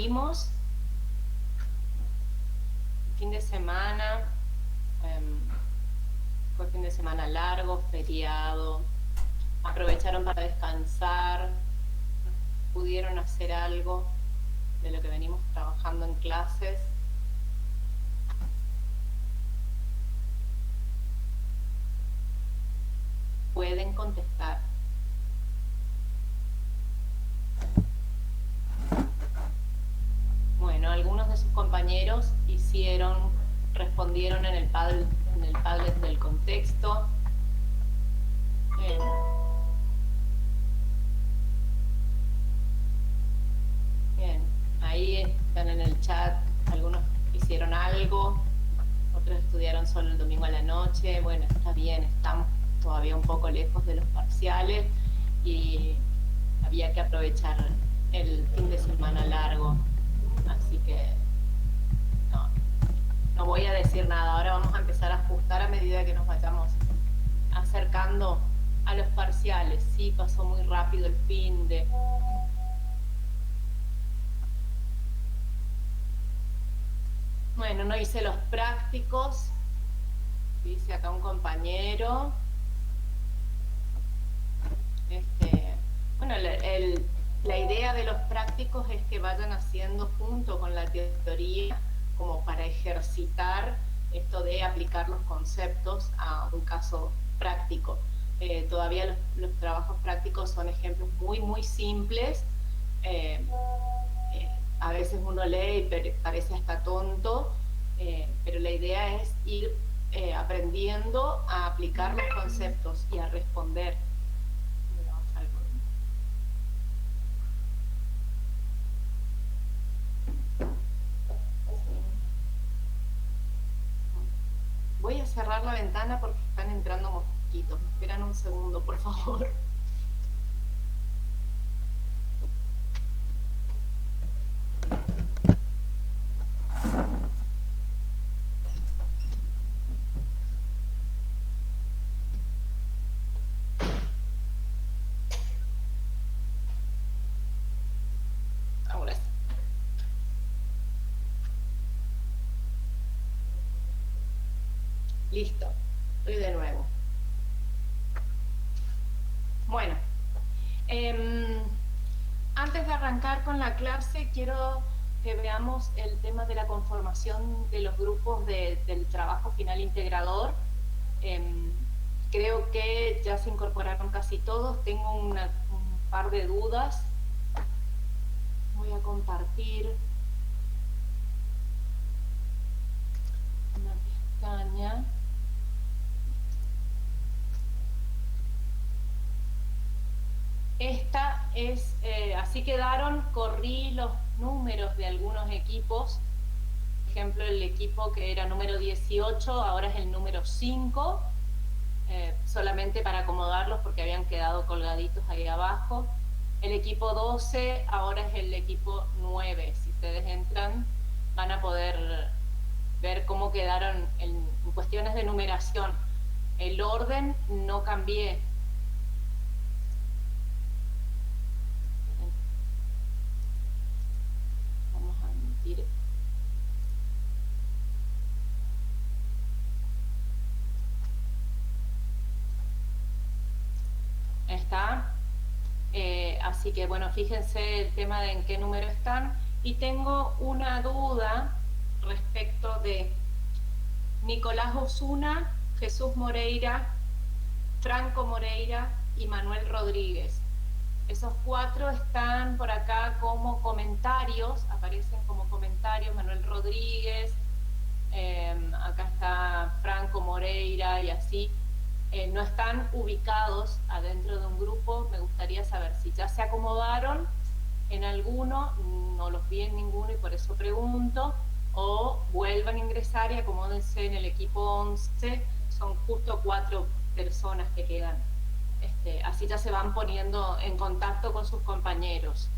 tuvimos fin de semana, fue fin de semana largo, feriado, aprovecharon para descansar, pudieron hacer algo de lo que venimos trabajando en clases. Pueden contestar. Bueno, algunos de sus compañeros respondieron en el Padlet del contexto. Bien, ahí están en el chat, algunos hicieron algo, otros estudiaron solo el domingo a la noche. Bueno, está bien, estamos todavía un poco lejos de los parciales y había que aprovechar el fin de semana largo, así que no voy a decir nada. Ahora vamos a empezar a ajustar a medida que nos vayamos acercando a los parciales. Sí, pasó muy rápido el fin de... Bueno, no hice los prácticos, dice acá un compañero. Bueno, la idea de los prácticos es que vayan haciendo junto con la teoría, como para ejercitar esto de aplicar los conceptos a un caso práctico. Todavía los trabajos prácticos son ejemplos muy, muy simples. A veces uno lee y parece hasta tonto, pero la idea es ir aprendiendo a aplicar los conceptos y a responder. Voy a cerrar la ventana porque están entrando mosquitos. Me esperan un segundo, por favor. Ahora sí. Listo, estoy de nuevo. Bueno, antes de arrancar con la clase, quiero que veamos el tema de la conformación de los grupos del trabajo final integrador. Creo que ya se incorporaron casi todos. Tengo un par de dudas. Voy a compartir una pestaña. Esta es, así quedaron, corrí los números de algunos equipos. Por ejemplo, el equipo que era número 18, ahora es el número 5, solamente para acomodarlos porque habían quedado colgaditos ahí abajo. El equipo 12 ahora es el equipo 9. Si ustedes entran, van a poder ver cómo quedaron en cuestiones de numeración. El orden no cambié. Está, así que bueno, fíjense el tema de en qué número están. Y tengo una duda respecto de Nicolás Osuna, Jesús Moreira, Franco Moreira y Manuel Rodríguez. Esos 4 están por acá como comentarios, aparecen como comentarios. Manuel Rodríguez, acá está Franco Moreira y así. No están ubicados adentro de un grupo. Me gustaría saber si ya se acomodaron en alguno, no los vi en ninguno y por eso pregunto, o vuelvan a ingresar y acomódense en el equipo 11, son justo 4 personas que quedan. Así ya se van poniendo en contacto con sus compañeros.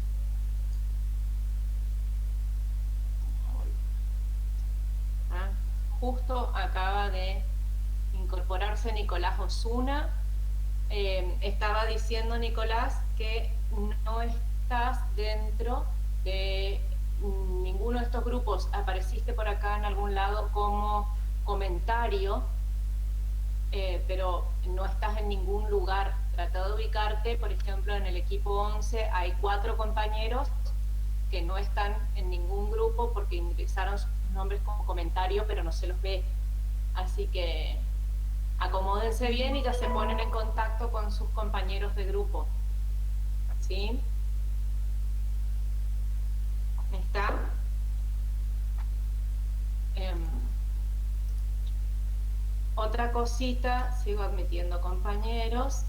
Justo acaba de incorporarse Nicolás Osuna. Estaba diciendo Nicolás que no estás dentro de ninguno de estos grupos apareciste por acá en algún lado como comentario, pero no estás en ningún lugar. Trata de ubicarte, por ejemplo, en el equipo 11 hay 4 compañeros que no están en ningún grupo porque ingresaron sus nombres como comentario, pero no se los ve. Así que acomódense bien y ya se ponen en contacto con sus compañeros de grupo. ¿Sí? ¿Está? Otra cosita, sigo admitiendo compañeros.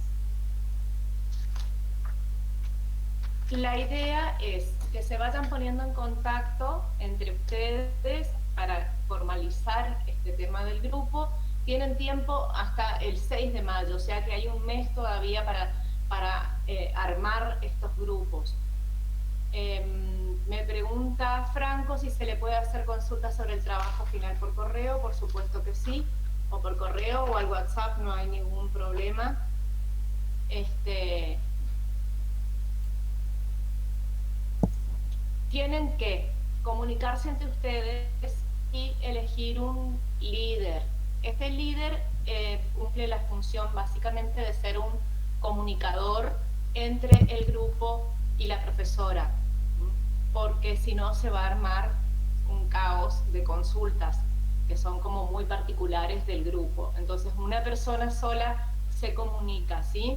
La idea es que se vayan poniendo en contacto entre ustedes para formalizar este tema del grupo. Tienen tiempo hasta el 6 de mayo, o sea que hay un mes todavía para armar estos grupos. Me pregunta Franco si se le puede hacer consulta sobre el trabajo final por correo. Por supuesto que sí, o por correo o al WhatsApp, no hay ningún problema. Tienen que comunicarse entre ustedes y elegir un líder. Este líder cumple la función básicamente de ser un comunicador entre el grupo y la profesora, porque si no se va a armar un caos de consultas que son como muy particulares del grupo. Entonces una persona sola se comunica, ¿sí?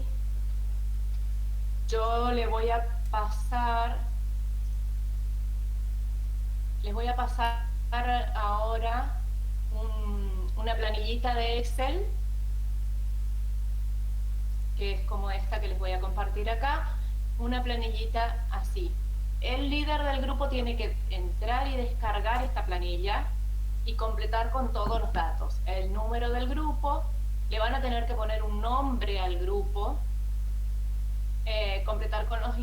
Yo les voy a pasar ahora una planillita de Excel, que es como esta que les voy a compartir acá, una planillita así. El líder del grupo tiene que entrar y descargar esta planilla y completar con todos los datos. El número del grupo, le van a tener que poner un nombre al grupo, completar con los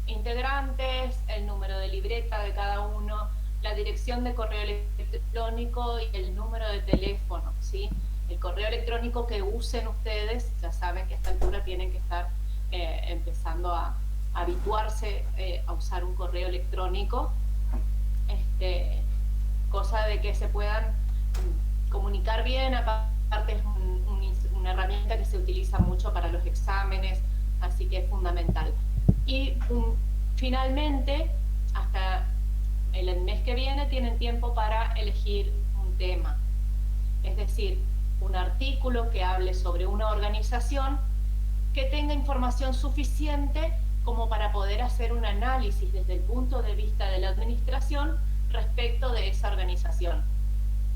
integrantes, el número de libreta de cada uno, la dirección de correo electrónico y el número de teléfono, ¿sí? El correo electrónico que usen ustedes, ya saben que a esta altura tienen que estar empezando a habituarse a usar un correo electrónico, cosa de que se puedan comunicar bien. Aparte es una herramienta que se utiliza mucho para los exámenes, así que es fundamental. Y finalmente, hasta el mes que viene tienen tiempo para elegir un tema, es decir, un artículo que hable sobre una organización que tenga información suficiente como para poder hacer un análisis desde el punto de vista de la administración respecto de esa organización,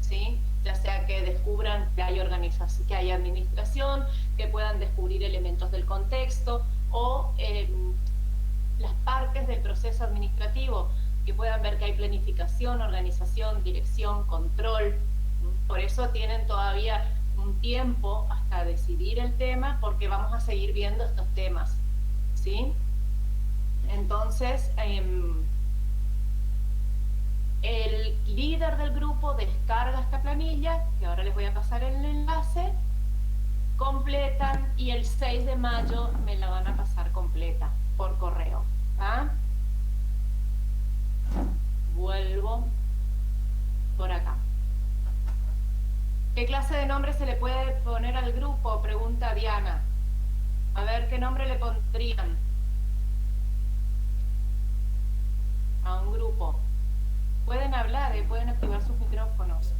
¿sí? Ya sea que descubran que hay organización, que hay administración, que puedan descubrir elementos del contexto o las partes del proceso administrativo, que puedan ver que hay planificación, organización, dirección, control. Por eso tienen todavía un tiempo hasta decidir el tema, porque vamos a seguir viendo estos temas, ¿sí? Entonces, el líder del grupo descarga esta planilla, que ahora les voy a pasar el enlace, completan y el 6 de mayo me la van a pasar completa por correo. ¿Ah? Vuelvo por acá. ¿Qué clase de nombre se le puede poner al grupo? Pregunta Diana. A ver, ¿qué nombre le pondrían a un grupo? Pueden hablar y pueden activar sus micrófonos.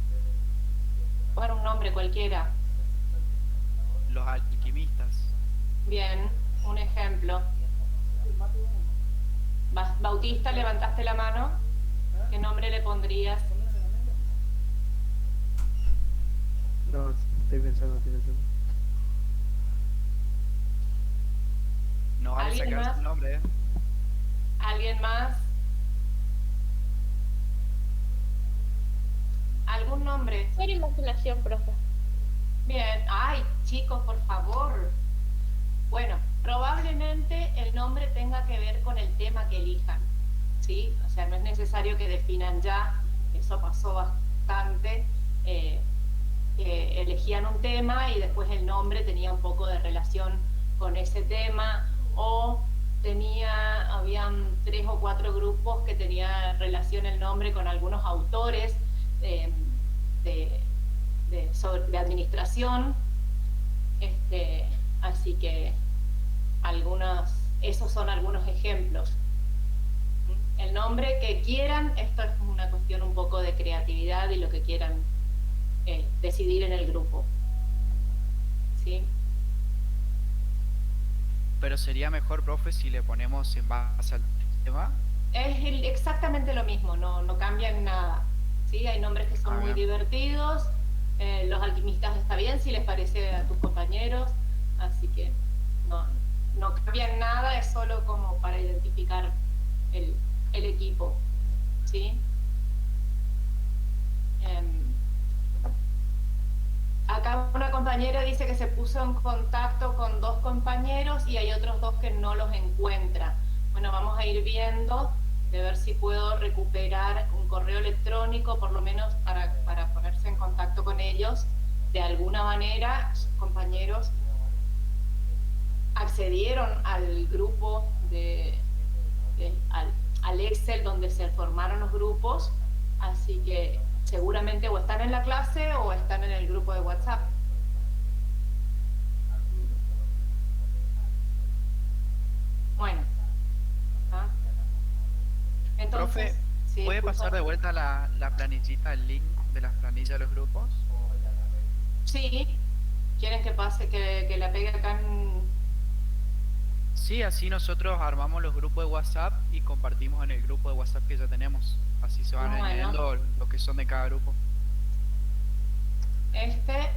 Poner un nombre cualquiera. Los alquimistas. Bien, un ejemplo. Bautista, levantaste la mano. ¿Qué nombre le pondrías? No, estoy pensando. No vale sacar su nombre, ¿eh? ¿Alguien más? ¿Algún nombre? Por imaginación, profe. Bien. Ay, chicos, por favor. Bueno, probablemente el nombre tenga que ver con el tema que elijan, ¿sí? O sea, no es necesario que definan ya, eso pasó bastante, que elegían un tema y después el nombre tenía un poco de relación con ese tema, o habían 3 o 4 grupos que tenía relación el nombre con algunos autores de administración, así que esos son algunos ejemplos. El nombre que quieran, esto es una cuestión un poco de creatividad y lo que quieran decidir en el grupo. ¿Sí? Pero sería mejor, profe, si le ponemos en base al tema. Es exactamente lo mismo, no cambia en nada. ¿Sí? Hay nombres que son muy divertidos, los alquimistas está bien si les parece a tus compañeros, así que no cambia en nada, es solo como para identificar el equipo. ¿Sí? Acá una compañera dice que se puso en contacto con 2 compañeros y hay otros 2 que no los encuentra. Bueno, vamos a ir viendo, de ver si puedo recuperar un correo electrónico, por lo menos para ponerse en contacto con ellos. De alguna manera, sus compañeros accedieron al grupo, al Excel donde se formaron los grupos, así que seguramente o están en la clase o están en el grupo de WhatsApp. Bueno. Entonces, profe, sí, ¿puede pasar de vuelta la planillita, el link de las planillas de los grupos? Sí. ¿Quieren que pase, que la pegue acá en...? Sí, así nosotros armamos los grupos de WhatsApp y compartimos en el grupo de WhatsApp que ya tenemos. Así se van añadiendo los que son de cada grupo. Este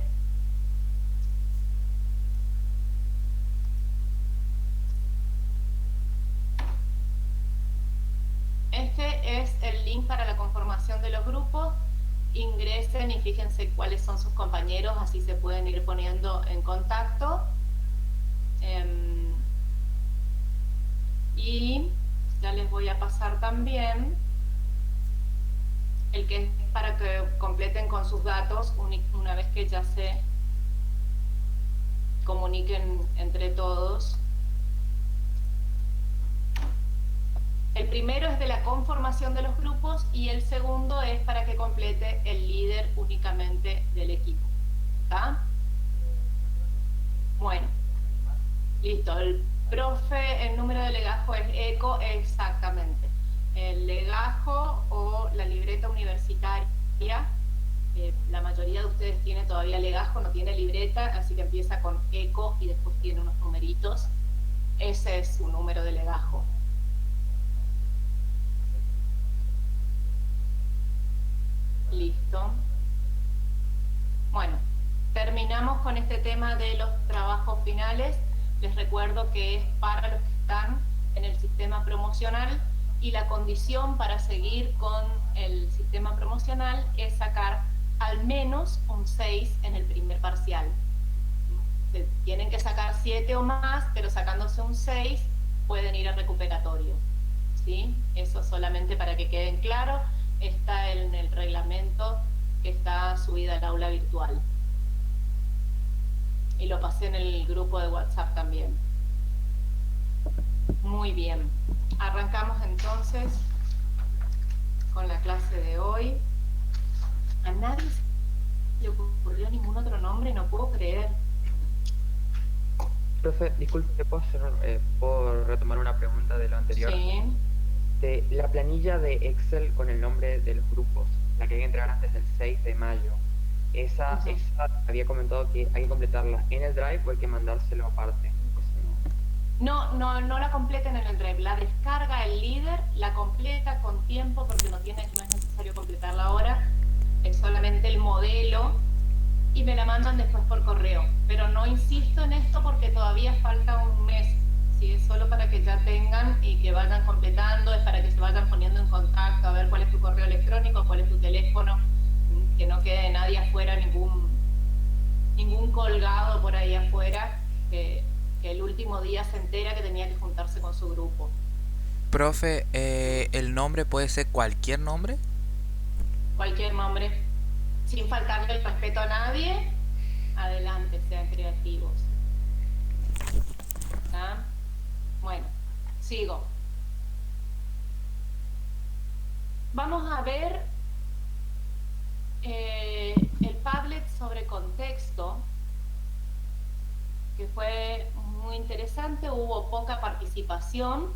es el link para la conformación de los grupos. Ingresen y fíjense cuáles son sus compañeros, así se pueden ir poniendo en contacto. Y ya les voy a pasar también el que es para que completen con sus datos una vez que ya se comuniquen entre todos. El primero es de la conformación de los grupos y el segundo es para que complete el líder únicamente del equipo. ¿Está? Bueno, listo. El profe, el número de legajo es ECO, exactamente. El legajo o la libreta universitaria, la mayoría de ustedes tiene todavía legajo, no tiene libreta, así que empieza con ECO y después tiene unos numeritos. Ese es su número de legajo. Listo. Bueno, terminamos con este tema de los trabajos finales. Les recuerdo que es para los que están en el sistema promocional y la condición para seguir con el sistema promocional es sacar al menos un 6 en el primer parcial. Tienen que sacar 7 o más, pero sacándose un 6 pueden ir al recuperatorio. ¿Sí? Eso solamente para que queden claro. Está en el reglamento que está subida al aula virtual. Y lo pasé en el grupo de WhatsApp también. Muy bien. Arrancamos entonces con la clase de hoy. A nadie se le ocurrió ningún otro nombre, no puedo creer. Profe, disculpe, ¿puedo retomar una pregunta de lo anterior? Sí. De la planilla de Excel con el nombre de los grupos, la que hay que entregar antes del 6 de mayo, esa había comentado que hay que completarla en el Drive o hay que mandárselo aparte. No la completen en el Drive, la descarga el líder, la completa con tiempo porque no es necesario completarla ahora, es solamente el modelo y me la mandan después por correo. Pero no insisto en esto porque todavía falta un mes. Sí, es solo para que ya tengan y que vayan completando, es para que se vayan poniendo en contacto, a ver cuál es tu correo electrónico, cuál es tu teléfono, que no quede nadie afuera, ningún colgado por ahí afuera, que el último día se entera que tenía que juntarse con su grupo. Profe, ¿el nombre puede ser cualquier nombre? Cualquier nombre, sin faltarle el respeto a nadie, adelante, sean creativos. ¿Ah? Bueno, Sigo. Vamos a ver el Padlet sobre contexto, que fue muy interesante. Hubo poca participación,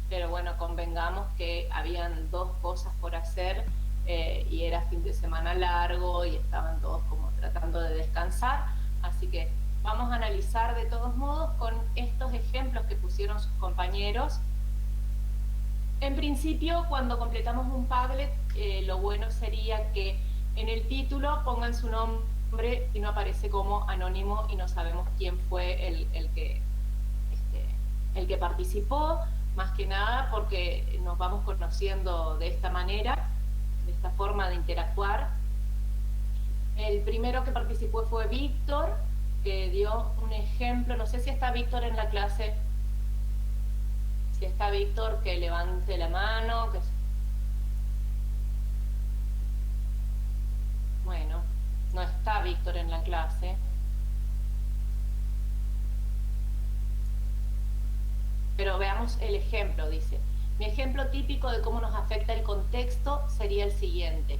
pero bueno, convengamos que habían dos cosas por hacer y era fin de semana largo y estaban todos como tratando de descansar, así que vamos a analizar de todos modos con estos ejemplos que pusieron sus compañeros. En principio, cuando completamos un Padlet, lo bueno sería que en el título pongan su nombre y no aparece como anónimo y no sabemos quién fue el que participó, más que nada porque nos vamos conociendo de esta manera, de esta forma de interactuar. El primero que participó fue Víctor, que dio un ejemplo. No sé si está Víctor en la clase. Si está Víctor, que levante la mano. Bueno, no está Víctor en la clase. Pero veamos el ejemplo, dice. Mi ejemplo típico de cómo nos afecta el contexto sería el siguiente.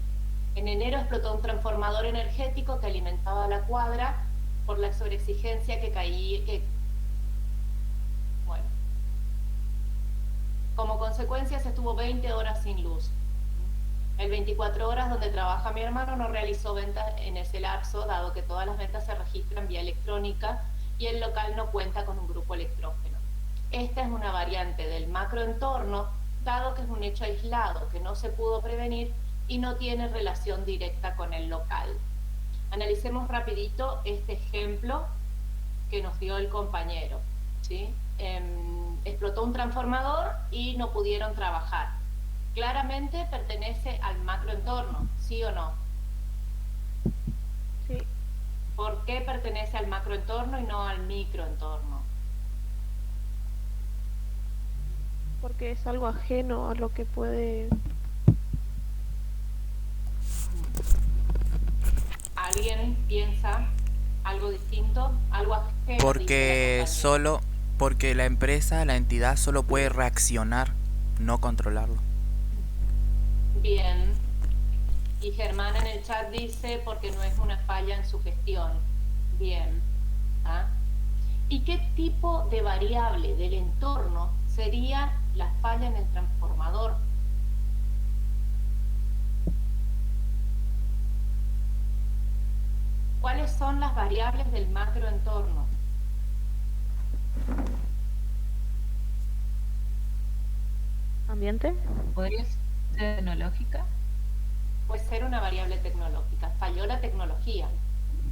En enero explotó un transformador energético que alimentaba la cuadra por la sobreexigencia que caía. Bueno. Como consecuencia se estuvo 20 horas sin luz. El 24 horas donde trabaja mi hermano no realizó ventas en ese lapso, dado que todas las ventas se registran vía electrónica y el local no cuenta con un grupo electrógeno. Esta es una variante del macroentorno, dado que es un hecho aislado que no se pudo prevenir y no tiene relación directa con el local. Analicemos rapidito este ejemplo que nos dio el compañero, ¿sí? Explotó un transformador y no pudieron trabajar. Claramente pertenece al macroentorno, ¿sí o no? Sí. ¿Por qué pertenece al macroentorno y no al microentorno? Porque es algo ajeno a lo que puede... ¿Alguien piensa algo distinto? ¿Algo ajeno? Porque la empresa, la entidad solo puede reaccionar, no controlarlo. Bien. Y Germán en el chat dice porque no es una falla en su gestión. Bien. ¿Ah? ¿Y qué tipo de variable del entorno sería la falla en el transformador? ¿Cuáles son las variables del macroentorno? ¿Ambiente? ¿Podría ser tecnológica? Puede ser una variable tecnológica. Falló la tecnología.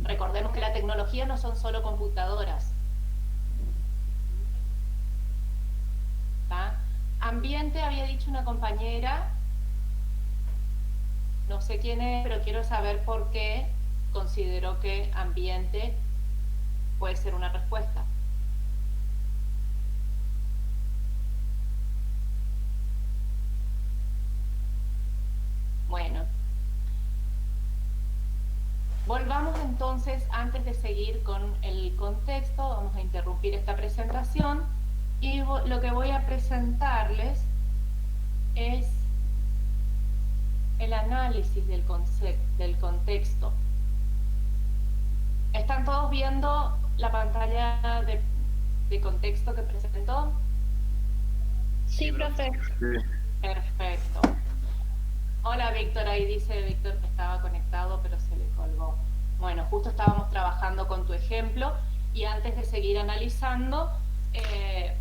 Recordemos que la tecnología no son solo computadoras. ¿Tá? Ambiente, había dicho una compañera, no sé quién es, pero quiero saber por qué consideró que ambiente puede ser una respuesta. Bueno. Volvamos entonces, antes de seguir con el contexto, vamos a interrumpir esta presentación y lo que voy a presentarles es el análisis del contexto. ¿Están todos viendo la pantalla de contexto que presentó? Sí, profe. Perfecto. Hola Víctor, ahí dice Víctor que estaba conectado pero se le colgó. Bueno, justo estábamos trabajando con tu ejemplo y antes de seguir analizando,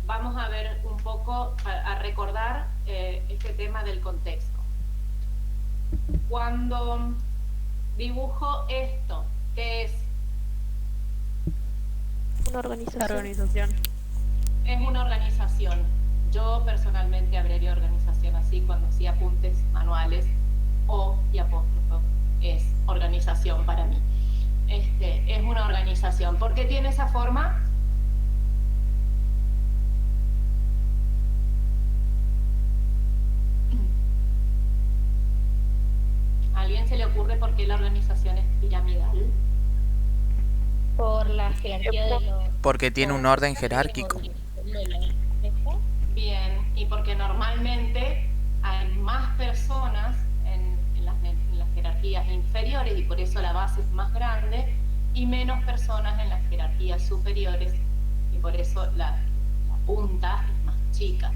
vamos a ver un poco, a recordar este tema del contexto. Cuando dibujo esto, ¿qué es? Una organización. Es una organización. Yo personalmente abriría organización así cuando hacía apuntes manuales, O y apóstrofo es organización para mí. Es una organización. ¿Por qué tiene esa forma? ¿A alguien se le ocurre por qué la organización es piramidal? Por la jerarquía de los... Porque tiene un orden jerárquico. Bien. Y porque normalmente hay más personas en las jerarquías inferiores y por eso la base es más grande, y menos personas en las jerarquías superiores y por eso la punta es más chica.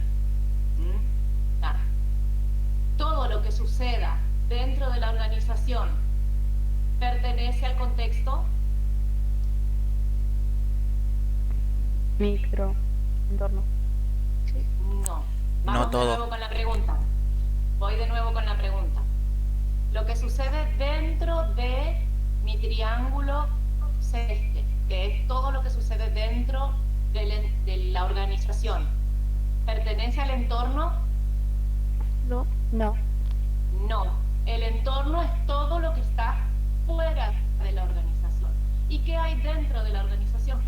Todo lo que suceda dentro de la organización pertenece al contexto micro, entorno. no. Vamos todo. de nuevo con la pregunta. Voy de nuevo con la pregunta. Lo que sucede dentro de mi triángulo celeste, que es todo lo que sucede dentro de la organización, ¿pertenece al entorno? No. No. No. El entorno es todo lo que está fuera de la organización. ¿Y qué hay dentro de la organización?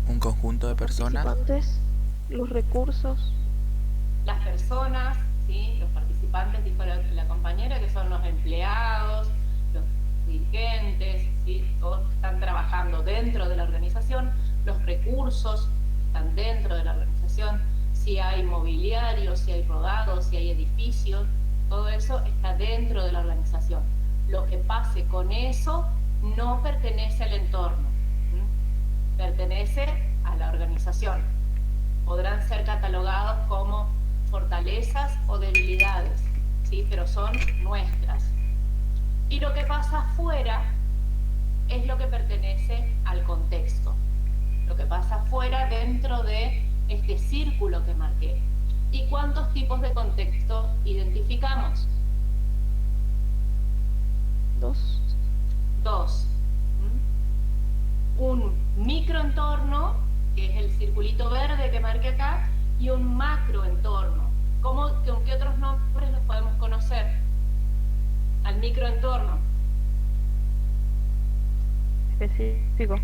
Un conjunto de personas. Participantes, los recursos. Las personas, ¿sí? Los participantes, dijo la compañera, que son los empleados, los dirigentes, ¿sí? Todos están trabajando dentro de la organización, los recursos están dentro de la organización, si hay mobiliario, si hay rodados, si hay edificios, todo eso está dentro de la organización. Lo que pase con eso no pertenece al entorno, pertenece a la organización. Podrán ser catalogados como fortalezas o debilidades, ¿sí? Pero son nuestras. Y lo que pasa afuera es lo que pertenece al contexto. Lo que pasa afuera dentro de este círculo que marqué. ¿Y cuántos tipos de contexto identificamos? 2. 2. Un microentorno, que es el circulito verde que marqué acá, y un macroentorno. ¿Con qué otros nombres los podemos conocer? Al microentorno. Específico.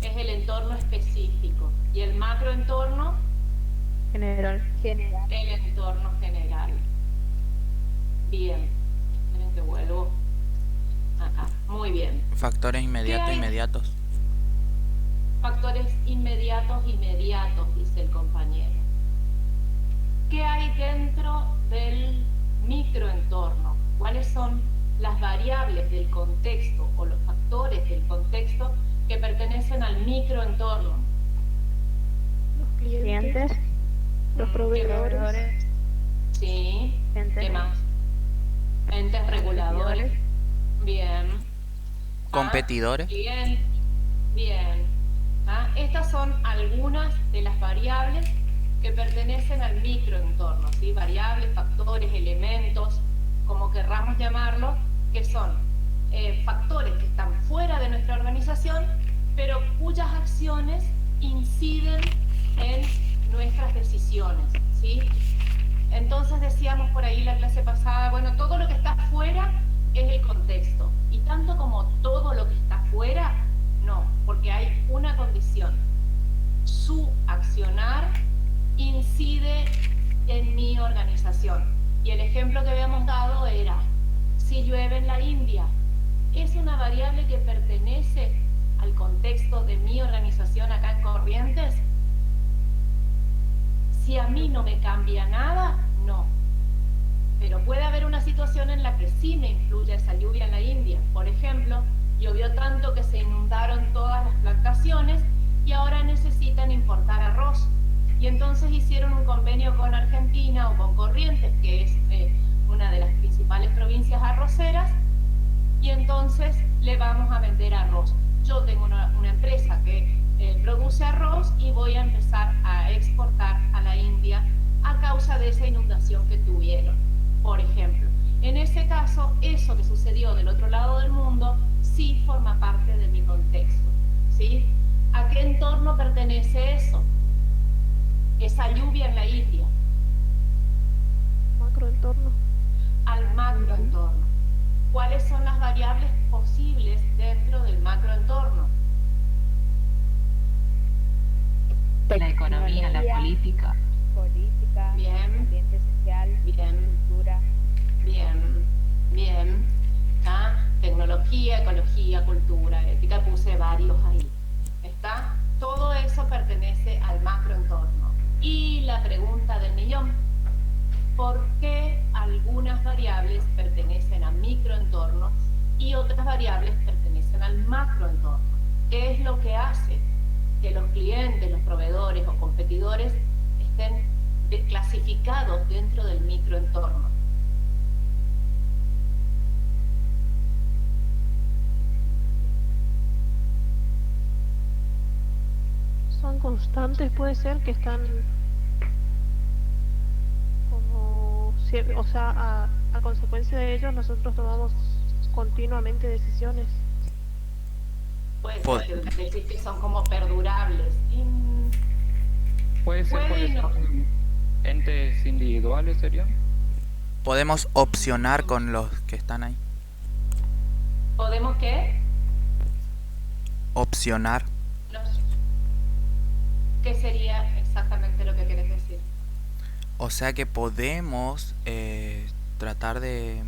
Es el entorno específico. Y el macroentorno, General. el entorno general. Bien. Miren que vuelvo acá. Muy bien. Factores inmediatos, ¿Qué hay? inmediatos. Factores inmediatos, dice el compañero. ¿Qué hay dentro del microentorno? ¿Cuáles son las variables del contexto o los factores del contexto que pertenecen al microentorno? Los clientes. Clientes. Los proveedores. Sí. Entes. ¿Qué más? Entes reguladores. Bien. Competidores. Bien. Bien. Estas son algunas de las variables que pertenecen al microentorno, ¿sí? Variables, factores, elementos, como querramos llamarlo, que son factores que están fuera de nuestra organización, pero cuyas acciones inciden en nuestras decisiones, ¿sí? Entonces decíamos por ahí la clase pasada, bueno, todo lo que está fuera es el contexto, y tanto como todo lo que está fuera, no, porque hay una condición: su accionar incide en mi organización. Y el ejemplo que habíamos dado era, si llueve en la India, ¿es una variable que pertenece al contexto de mi organización acá en Corrientes? Si a mí no me cambia nada, no. Pero puede haber una situación en la que sí me influye esa lluvia en la India. Por ejemplo, llovió tanto que se inundaron todas las plantaciones y ahora necesitan importar arroz. Y entonces hicieron un convenio con Argentina o con Corrientes, que es una de las principales provincias arroceras, y entonces le vamos a vender arroz. Yo tengo una empresa que produce arroz y voy a empezar a exportar a la India a causa de esa inundación que tuvieron, por ejemplo. En ese caso, eso que sucedió del otro lado del mundo sí forma parte de mi contexto, ¿sí? ¿A qué entorno pertenece eso? Esa lluvia en la India. Macroentorno. Al macroentorno. ¿Cuáles son las variables posibles dentro del macroentorno? La economía, la política. Bien. Ambiente social, Bien. cultura. Bien. Tecnología, ecología, cultura, ética, puse varios ahí. ¿Está? Todo por qué algunas variables pertenecen a microentornos y otras variables pertenecen al macroentorno. ¿Qué es lo que hace que los clientes, los proveedores o competidores estén clasificados dentro del microentorno? Son constantes, puede ser que están como, o sea, a consecuencia de ellos nosotros tomamos continuamente decisiones. Puede Pod- ser que decís que son como perdurables. Puede ser porque Bueno. son entes individuales, ¿sería? Podemos opcionar con los que están ahí. ¿Podemos qué? Opcionar. ¿Qué sería exactamente lo que querés decir? O sea que podemos tratar de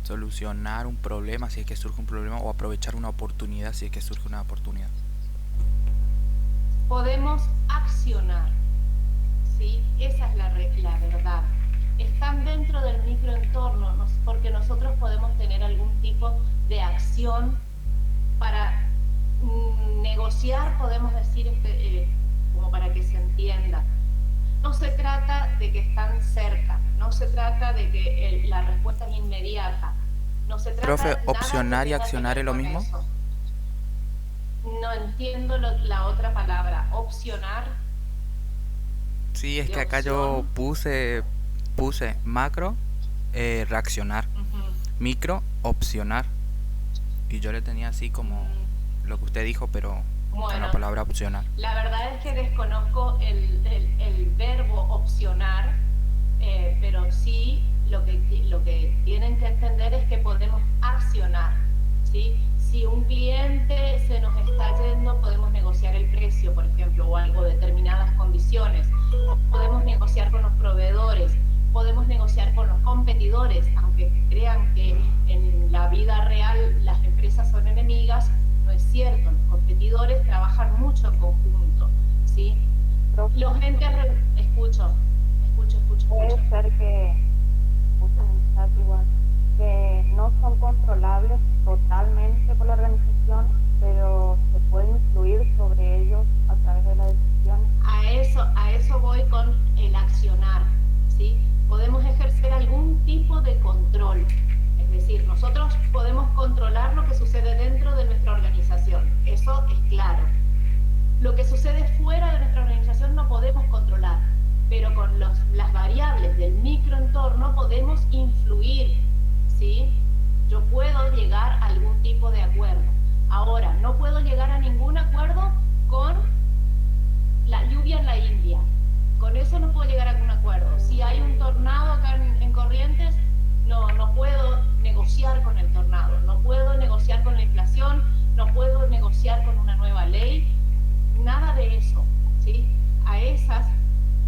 solucionar un problema si es que surge un problema, o aprovechar una oportunidad si es que surge una oportunidad. Podemos accionar, ¿sí? Esa es la verdad. Están dentro del microentorno porque nosotros podemos tener algún tipo de acción para negociar, podemos decir, como para que se entienda. No se trata de que están cerca, no se trata de que la respuesta es inmediata. No se trata Profe, nada opcionar que y tenga que accionar ver es lo con mismo. eso. No entiendo la otra palabra. Opcionar. Sí, es de que acá yo opción. puse macro, reaccionar, micro, opcionar. Y yo le tenía así como lo que usted dijo, pero con la Bueno, palabra opcionar. la verdad es que desconozco el verbo opcionar, pero sí lo que tienen que entender es que podemos accionar, ¿sí? Si un cliente se nos está yendo, podemos negociar el precio, por ejemplo, o algo, determinadas condiciones. O podemos negociar con los proveedores, podemos negociar con los competidores, aunque crean que en la vida real las empresas son enemigas. No es cierto, los competidores trabajan mucho en conjunto, ¿sí? Los entes... Escucho. Puede ser que, igual, que no son controlables totalmente por la organización, pero se puede influir sobre ellos a través de las decisiones. A eso voy con el accionar, ¿sí? Podemos ejercer algún tipo de control. Es decir, nosotros podemos controlar lo que sucede dentro de nuestra organización, eso es claro. Lo que sucede fuera de nuestra organización no podemos controlar, pero con las variables del microentorno podemos influir, ¿sí? Yo puedo llegar a algún tipo de acuerdo. Ahora, no puedo llegar a ningún acuerdo con la lluvia en la India. Con eso no puedo llegar a algún acuerdo. Si hay un tornado acá en Corrientes, no puedo negociar con el tornado, no puedo negociar con la inflación, no puedo negociar con una nueva ley, nada de eso, ¿sí? A esas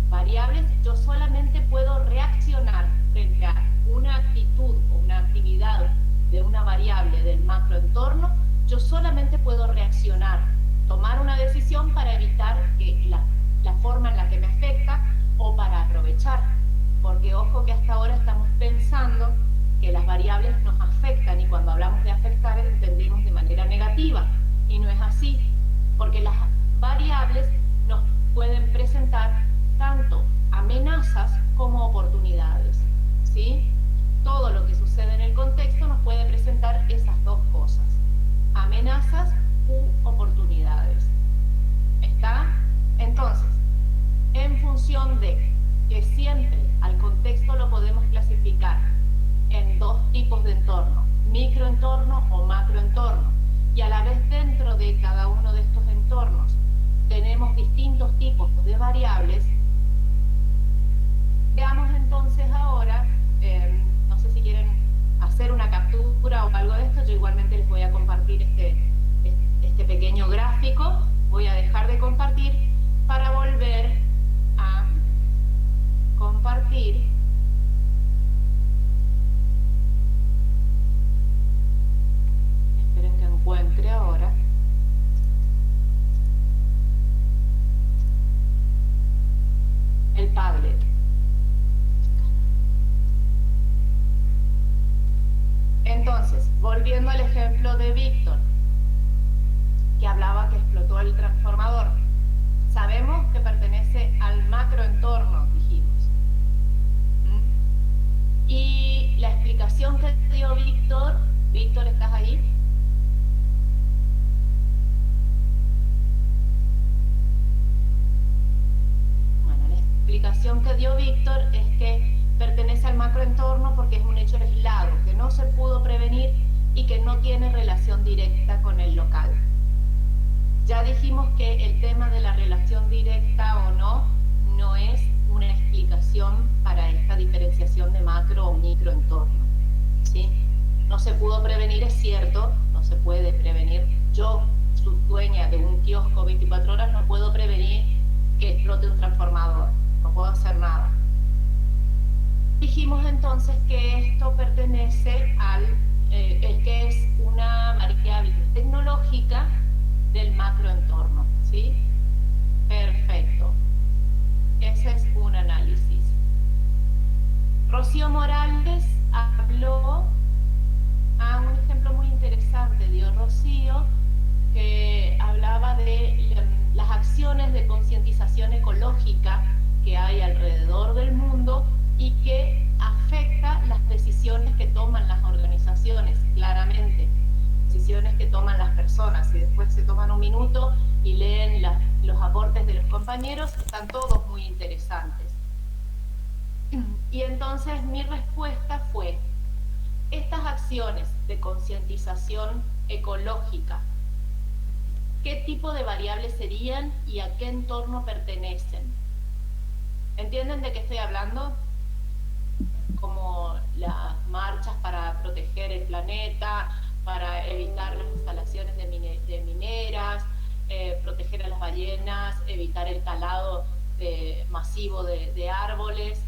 variables yo solamente puedo reaccionar frente a una actitud o una actividad de una variable del macroentorno. Yo solamente puedo reaccionar, tomar una decisión para evitar que la forma en la que me afecta, o para aprovechar, porque ojo que hasta ahora estamos pensando que las variables nos afectan, y cuando hablamos de afectar entendemos de manera negativa, y no es así, porque las variables nos pueden presentar tanto amenazas como oportunidades, ¿sí? Todo lo que sucede en el contexto nos puede presentar esas dos cosas, amenazas u oportunidades. ¿Está? Entonces, en función de que siempre al contexto lo podemos clasificar en dos tipos de entorno, microentorno o macroentorno, y a la vez dentro de cada uno de estos entornos tenemos distintos tipos de variables. Veamos entonces ahora, no sé si quieren hacer una captura o algo de esto, yo igualmente les voy a compartir este pequeño gráfico. Voy a dejar de compartir para volver a compartir. Esperen que encuentre ahora. El Padlet. volviendo al ejemplo de Víctor, que hablaba que explotó el transformador. Sabemos que pertenece al macroentorno, dijimos. Y la explicación que dio Víctor, ¿estás ahí? Bueno, la explicación que dio Víctor es que pertenece al macroentorno porque es un hecho aislado, que no se pudo prevenir y que no tiene relación directa con el local. Ya dijimos que el tema de la relación directa o no es una explicación para esta diferenciación de macro o microentorno, ¿sí? No se pudo prevenir, es cierto, no se puede prevenir. Yo, su dueña de un kiosco 24 horas, no puedo prevenir que explote un transformador, no puedo hacer nada. Dijimos entonces que esto pertenece que es una variable tecnológica del macroentorno, ¿sí? Perfecto. Ese es un análisis. Rocío Morales habló un ejemplo muy interesante, dio Rocío, que hablaba de las acciones de concientización ecológica que hay alrededor del mundo y que afecta las decisiones que toman las organizaciones, claramente, decisiones que toman las personas. Si después se toman un minuto y leen los aportes de los compañeros, están todos muy interesantes. Y entonces mi respuesta fue: estas acciones de concientización ecológica, ¿qué tipo de variables serían y a qué entorno pertenecen? ¿Entienden de qué estoy hablando? Como las marchas para proteger el planeta, para evitar las instalaciones de mineras, proteger a las ballenas, evitar el talado masivo de árboles,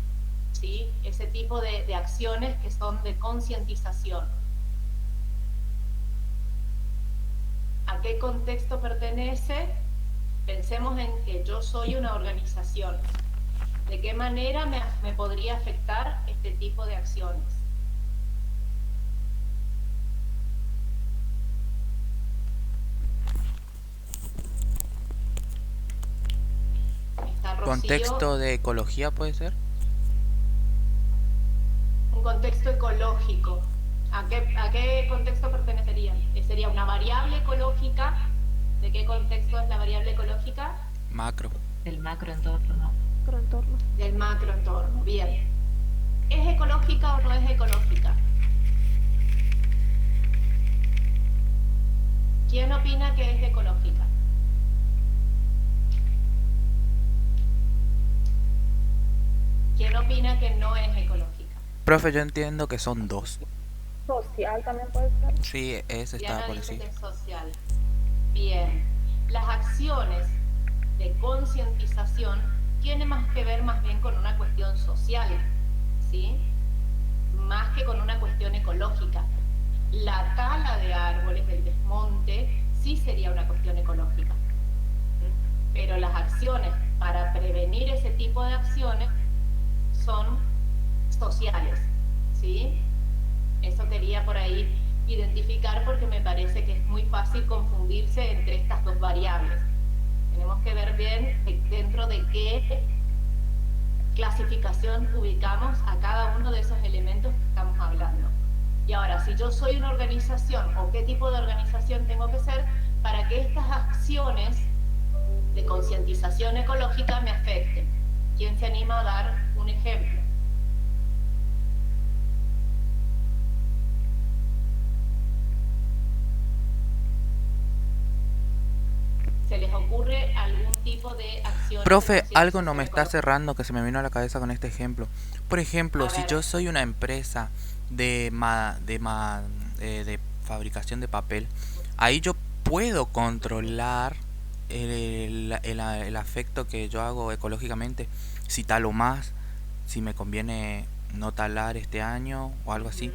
¿sí? Ese tipo de acciones que son de concientización. ¿A qué contexto pertenece? Pensemos en que yo soy una organización. ¿De qué manera me podría afectar este tipo de acciones? ¿Contexto de ecología puede ser? Un contexto ecológico. ¿A qué contexto pertenecería? ¿Sería una variable ecológica? ¿De qué contexto es la variable ecológica? Macro. Del macroentorno. Del macroentorno, bien. ¿Es ecológica o no es ecológica? ¿Quién opina que es ecológica? ¿Quién opina que no es ecológica? Profe, yo entiendo que son dos. Social también puede ser. Sí, ese estaba por decir. Social. Bien. Las acciones de concientización tienen más que ver más bien con una cuestión social, ¿sí? Más que con una cuestión ecológica. La tala de árboles, el desmonte, sí sería una cuestión ecológica. Pero las acciones para prevenir ese tipo de acciones son sociales, ¿sí? Eso quería por ahí identificar porque me parece que es muy fácil confundirse entre estas dos variables. Tenemos que ver bien dentro de qué clasificación ubicamos a cada uno de esos elementos que estamos hablando. Y ahora, si yo soy una organización o qué tipo de organización tengo que ser para que estas acciones de concientización ecológica me afecten. ¿Quién se anima a dar un ejemplo? ¿Se les ocurre algún tipo de acción? Profe, algo no me está cerrando que se me vino a la cabeza con este ejemplo. Por ejemplo, si yo soy una empresa de fabricación de papel, ahí yo puedo controlar el afecto que yo hago ecológicamente, si talo más, si me conviene no talar este año o algo así.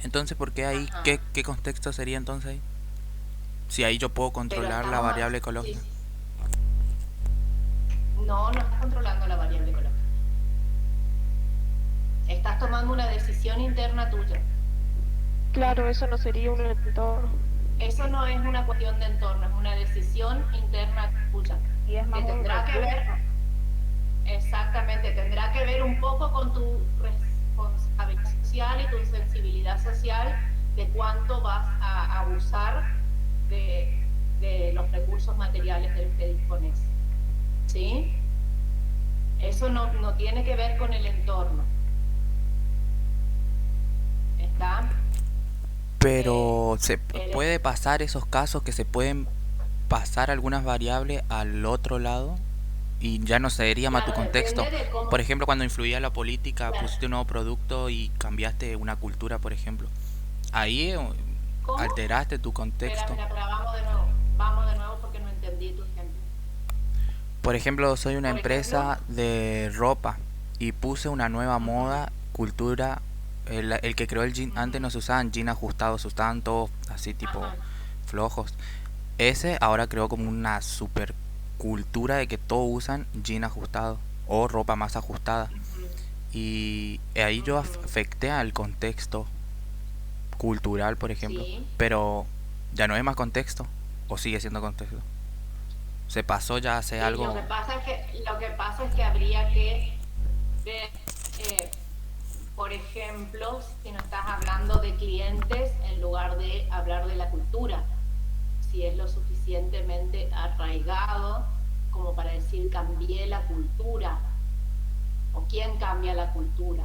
Entonces, ¿por qué ahí? ¿Qué contexto sería entonces ahí? Si ahí yo puedo controlar la variable ecológica. Sí. No estás controlando la variable ecológica. Estás tomando una decisión interna tuya. Claro, eso no sería un entorno. Eso no es una cuestión de entorno, es una decisión interna tuya. Y es más que un tendrá que ver, exactamente, tendrá que ver un poco con tu responsabilidad social y tu sensibilidad social de cuánto vas a abusar de los recursos materiales de los que dispones. ¿Sí? Eso no tiene que ver con el entorno. ¿Está? Pero se puede pasar esos casos que se pueden pasar algunas variables al otro lado y ya no sería más tu contexto. Por ejemplo, cuando influía la política, pusiste un nuevo producto y cambiaste una cultura, por ejemplo. Ahí alteraste tu contexto. Espera, vamos de nuevo porque no entendí tu ejemplo. Por ejemplo, soy una empresa de ropa y puse una nueva moda, cultura. El que creó el jean, antes no se usaban jeans ajustados, se usaban todos así tipo flojos. Ese ahora creó como una super cultura de que todos usan jean ajustados o ropa más ajustada. Y ahí yo afecté al contexto cultural, por ejemplo. Sí. Pero ya no es más contexto, o sigue siendo contexto. Se pasó ya hace algo. Lo que pasa es que habría que ver, por ejemplo, si no estás hablando de clientes en lugar de hablar de la cultura, si es lo suficientemente arraigado como para decir cambié la cultura, o quién cambia la cultura,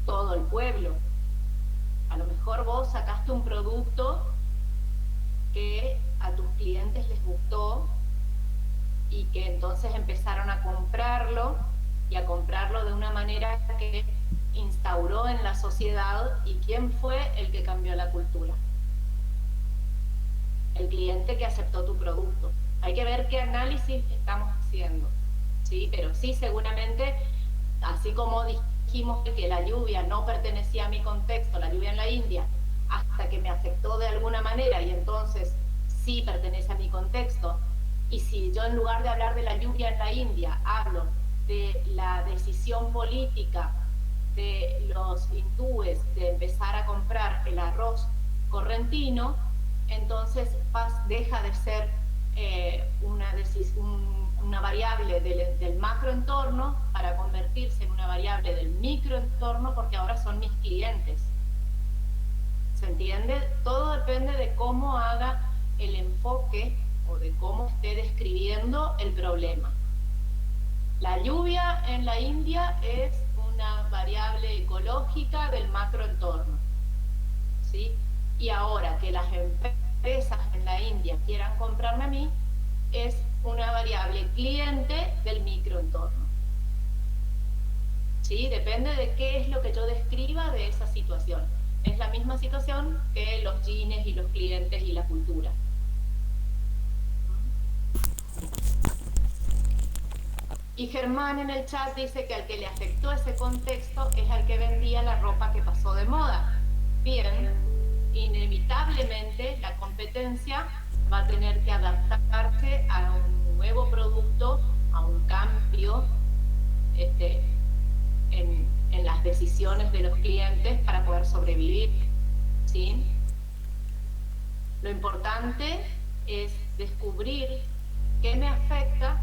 todo el pueblo. A lo mejor vos sacaste un producto que a tus clientes les gustó y que entonces empezaron a comprarlo y a comprarlo de una manera que instauró en la sociedad. ¿Y quién fue el que cambió la cultura? El cliente que aceptó tu producto. Hay que ver qué análisis estamos haciendo, ¿sí? Pero sí, seguramente, así como dijimos que la lluvia no pertenecía a mi contexto, la lluvia en la India, hasta que me afectó de alguna manera y entonces sí pertenece a mi contexto. Y si yo en lugar de hablar de la lluvia en la India hablo de la decisión política de los hindúes de empezar a comprar el arroz correntino, entonces deja de ser una variable del macroentorno para convertirse en una variable del microentorno, porque ahora son mis clientes. ¿Se entiende? Todo depende de cómo haga el enfoque o de cómo esté describiendo el problema. La lluvia en la India es una variable ecológica del macroentorno, ¿sí? Y ahora que las empresas en la India quieran comprarme a mí, es una variable cliente del microentorno, ¿sí? Depende de qué es lo que yo describa de esa situación. Es la misma situación que los jeans y los clientes y la cultura. Y Germán en el chat dice que al que le afectó ese contexto es al que vendía la ropa que pasó de moda. Bien, inevitablemente la competencia va a tener que adaptarse a un nuevo producto, a un cambio en las decisiones de los clientes para poder sobrevivir, ¿sí? Lo importante es descubrir qué me afecta,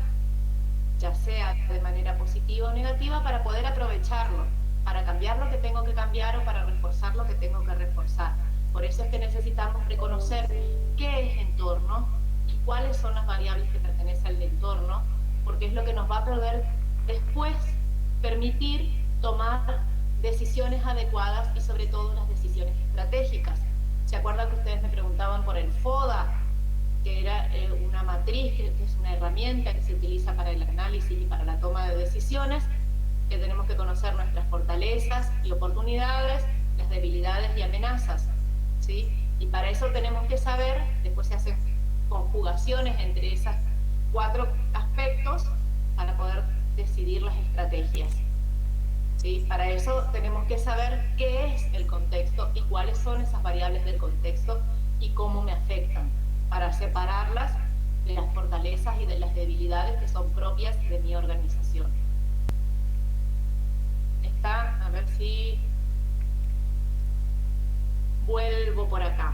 ya sea de manera positiva o negativa, para poder aprovecharlo, para cambiar lo que tengo que cambiar o para reforzar lo que tengo que reforzar. Por eso es que necesitamos reconocer qué es entorno y cuáles son las variables que pertenecen al entorno, porque es lo que nos va a poder después permitir tomar decisiones adecuadas y sobre todo las decisiones estratégicas. ¿Se acuerdan que ustedes me preguntaban por el FODA? Que era una matriz, que es una herramienta que se utiliza para el análisis y para la toma de decisiones, que tenemos que conocer nuestras fortalezas y oportunidades, las debilidades y amenazas, ¿sí? Y para eso tenemos que saber, después se hacen conjugaciones entre esas 4 aspectos para poder decidir las estrategias, ¿sí? Para eso tenemos que saber qué es el contexto y cuáles son esas variables del contexto y cómo me afectan, para separarlas de las fortalezas y de las debilidades que son propias de mi organización. A ver si vuelvo por acá.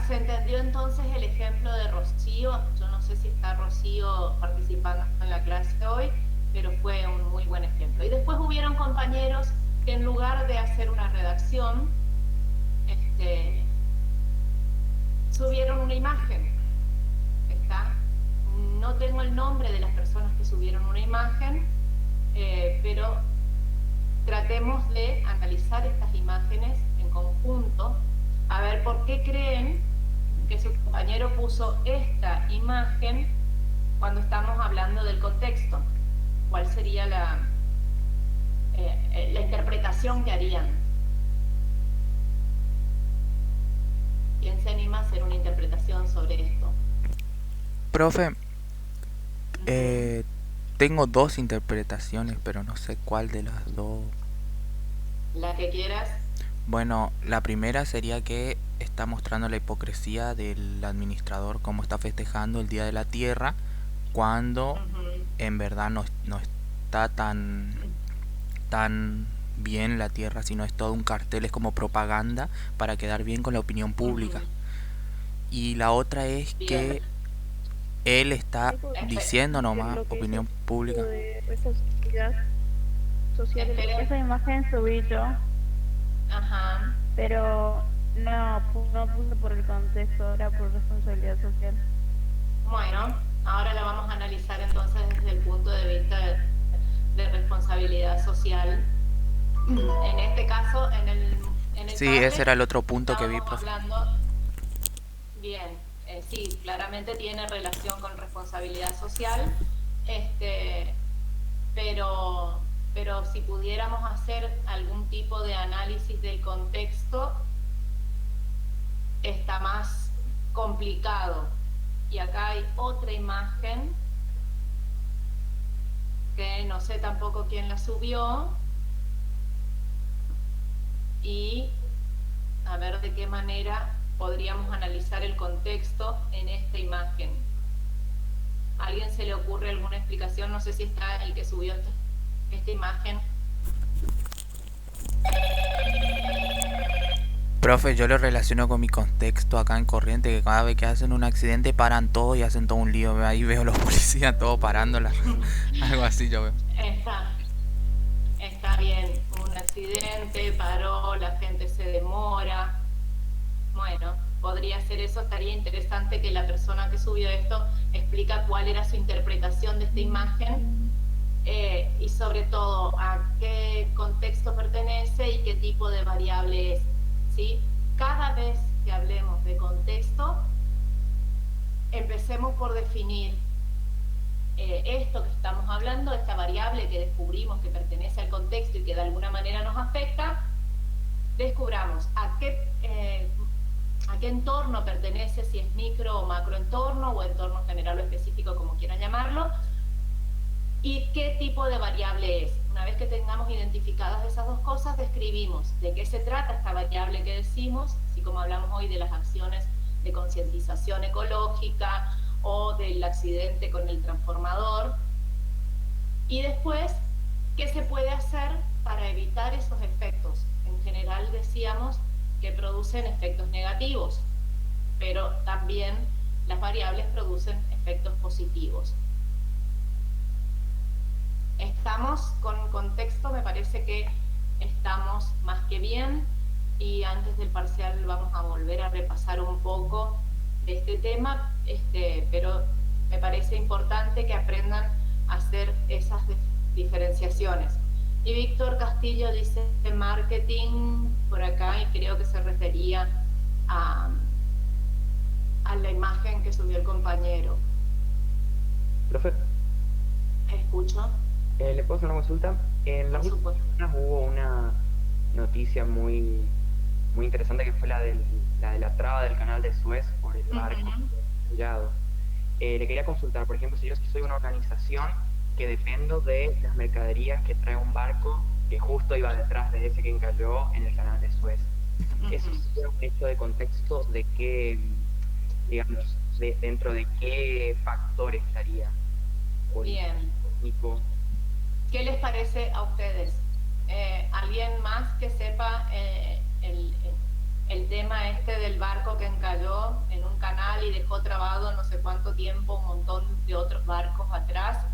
¿Se entendió entonces el ejemplo de Rocío? Yo no sé si está Rocío participando en la clase hoy, pero fue un muy buen ejemplo. Y después hubieron compañeros que en lugar de hacer una redacción, subieron una imagen. No tengo el nombre de las personas que subieron una imagen, pero tratemos de analizar estas imágenes en conjunto, a ver por qué creen que su compañero puso esta imagen cuando estamos hablando del contexto. ¿Cuál sería la interpretación que harían? ¿Quién se anima a hacer una interpretación sobre esto? Profe, tengo dos interpretaciones, pero no sé cuál de las dos. La que quieras. Bueno, la primera sería que está mostrando la hipocresía del administrador, cómo está festejando el Día de la Tierra, cuando en verdad no está tan bien la Tierra, sino es todo un cartel, es como propaganda para quedar bien con la opinión pública. Y la otra es que él está diciendo nomás opinión pública. De responsabilidad social. Esa imagen subí yo, pero no puse por el contexto, era por responsabilidad social. Bueno, ahora la vamos a analizar entonces desde el punto de vista de responsabilidad social. En este caso, en el Sí, tablet, ese era el otro punto que vi, profe. Bien, sí, claramente tiene relación con responsabilidad social, pero si pudiéramos hacer algún tipo de análisis del contexto, está más complicado. Y acá hay otra imagen que no sé tampoco quién la subió, y a ver de qué manera podríamos analizar el contexto en esta imagen. ¿A alguien se le ocurre alguna explicación? No sé si está el que subió esta imagen. Profe, yo lo relaciono con mi contexto acá en Corriente, que cada vez que hacen un accidente paran todo y hacen todo un lío. Ahí veo los policías todos parándola. Algo así yo veo. Está bien, un accidente, paró, la gente se demora. Bueno, podría ser eso, estaría interesante que la persona que subió esto explica cuál era su interpretación de esta imagen, y sobre todo a qué contexto pertenece y qué tipo de variable es, ¿sí? Cada vez que hablemos de contexto, empecemos por definir esto que estamos hablando, esta variable que descubrimos que pertenece al contexto y que de alguna manera nos afecta, descubramos a qué entorno pertenece, si es micro o macroentorno, o entorno general o específico, como quieran llamarlo, y qué tipo de variable es. Una vez que tengamos identificadas esas dos cosas, describimos de qué se trata esta variable que decimos, así como hablamos hoy de las acciones de concientización ecológica o del accidente con el transformador, y después qué se puede hacer para evitar esos efectos. En general decíamos que producen efectos negativos, pero también las variables producen efectos positivos. Estamos con contexto, me parece que estamos más que bien, y antes del parcial vamos a volver a repasar un poco de este tema, pero me parece importante que aprendan a hacer esas diferenciaciones. Y Víctor Castillo dice marketing por acá, y creo que se refería a la imagen que subió el compañero. Profe, ¿Escucho? ¿le puedo hacer una consulta? En las últimas semanas hubo una noticia muy interesante, que fue la de la traba del canal de Suez por el barco estrellado. Le quería consultar, por ejemplo, si yo soy una organización que dependo de las mercaderías que trae un barco que justo iba detrás de ese que encalló en el canal de Suez. ¿Eso sería un hecho de contexto de qué, digamos, dentro de qué factor estaría? Bien. Técnico. ¿Qué les parece a ustedes? ¿Alguien más que sepa el el tema este del barco que encalló en un canal y dejó trabado no sé cuánto tiempo un montón de otros barcos atrás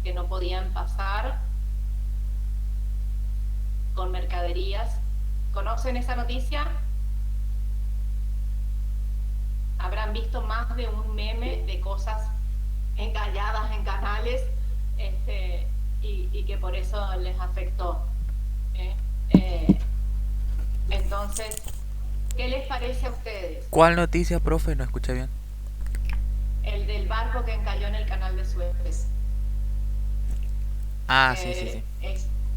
que no podían pasar con mercaderías. ¿Conocen esa noticia? Habrán visto más de un meme de cosas encalladas en canales, y que por eso les afectó. Entonces, ¿qué les parece a ustedes? ¿Cuál noticia, profe? No escuché bien. El del barco que encalló en el canal de Suez. Ah, sí, sí, sí.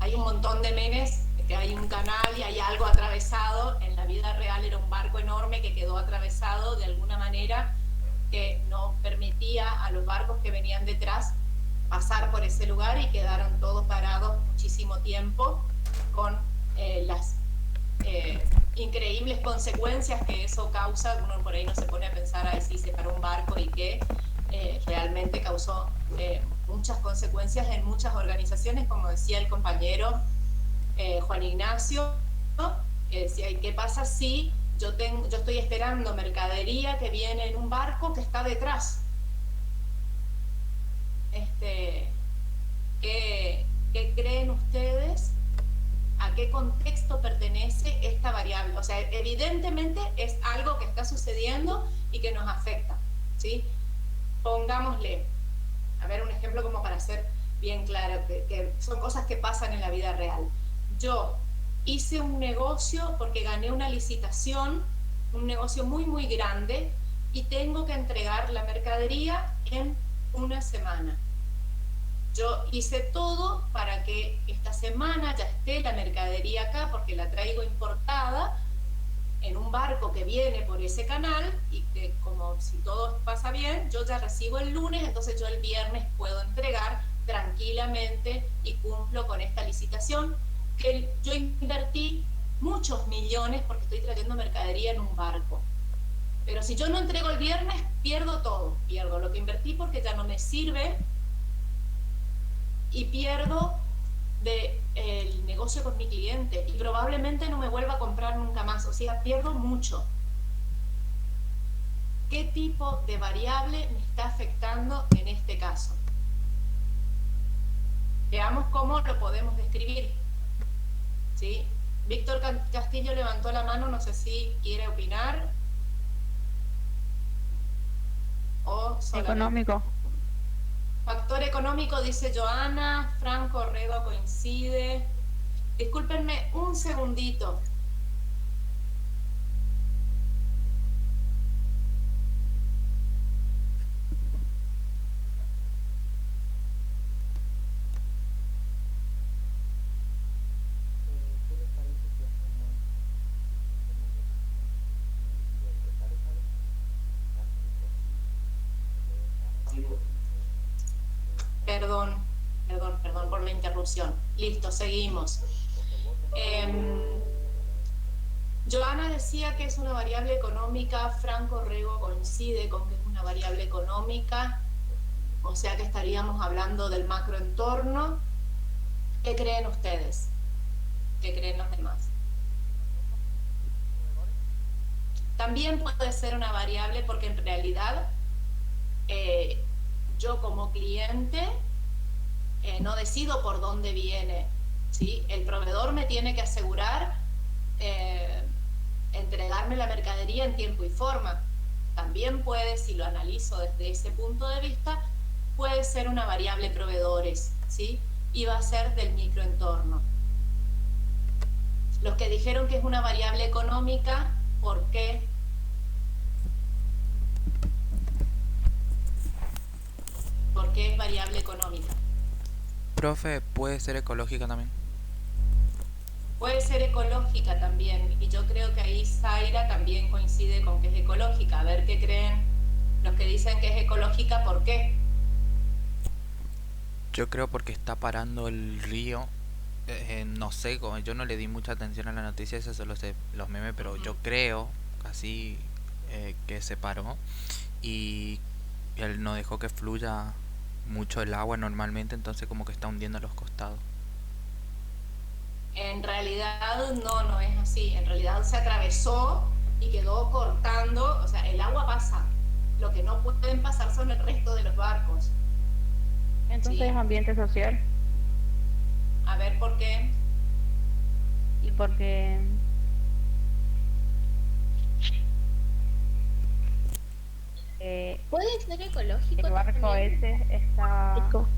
Hay un montón de memes, que hay un canal y hay algo atravesado. En la vida real era un barco enorme que quedó atravesado de alguna manera, que no permitía a los barcos que venían detrás pasar por ese lugar, y quedaron todos parados muchísimo tiempo con las increíbles consecuencias que eso causa. Uno por ahí no se pone a pensar, ahí sí se paró un barco y que realmente causó muchas consecuencias en muchas organizaciones, como decía el compañero Juan Ignacio, ¿no? Que decía, ¿y qué pasa si yo estoy esperando mercadería que viene en un barco que está detrás? ¿Qué creen ustedes? ¿A qué contexto pertenece esta variable? O sea, evidentemente es algo que está sucediendo y que nos afecta, ¿sí? Pongámosle, a ver, un ejemplo como para ser bien claro, que son cosas que pasan en la vida real. Yo hice un negocio porque gané una licitación, un negocio muy, muy grande, y tengo que entregar la mercadería en una semana. Yo hice todo para que esta semana ya esté la mercadería acá, porque la traigo importada en un barco que viene por ese canal, y que, como si todo pasa bien, yo ya recibo el lunes, entonces yo el viernes puedo entregar tranquilamente y cumplo con esta licitación, que yo invertí muchos millones porque estoy trayendo mercadería en un barco. Pero si yo no entrego el viernes, pierdo todo. Pierdo lo que invertí porque ya no me sirve, y pierdo el negocio con mi cliente, y probablemente no me vuelva a comprar nunca más. O sea, pierdo mucho. ¿Qué tipo de variable me está afectando en este caso? Veamos cómo lo podemos describir, ¿sí? Víctor Castillo levantó la mano, no sé si quiere opinar. O Económico. Factor económico, dice Joana. Franco Rego coincide. Discúlpenme un segundito. Perdón por la interrupción. Listo, seguimos. Joana decía que es una variable económica. Franco Rego coincide con que es una variable económica, o sea que estaríamos hablando del macroentorno. ¿Qué creen ustedes? ¿Qué creen los demás? También puede ser una variable porque en realidad yo como cliente no decido por dónde viene, ¿sí? El proveedor me tiene que asegurar entregarme la mercadería en tiempo y forma. También puede, si lo analizo desde ese punto de vista, puede ser una variable proveedores, ¿sí? Y va a ser del microentorno. Los que dijeron que es una variable económica, ¿por qué? ¿Por qué es variable económica? Profe, ¿puede ser ecológica también? Puede ser ecológica también, y yo creo que ahí Zaira también coincide con que es ecológica. A ver qué creen los que dicen que es ecológica, ¿por qué? Yo creo porque está parando el río. No sé, como yo no le di mucha atención a la noticia, eso solo sé los memes, pero yo creo así que se paró y él no dejó que fluya mucho el agua normalmente, entonces como que está hundiendo los costados. En realidad no es así. En realidad se atravesó y quedó cortando, o sea, el agua pasa, lo que no pueden pasar son el resto de los barcos. Entonces Sí. es ambiente social. A ver, ¿por qué? Y porque Puede ser ecológico el barco también. ese está Rico.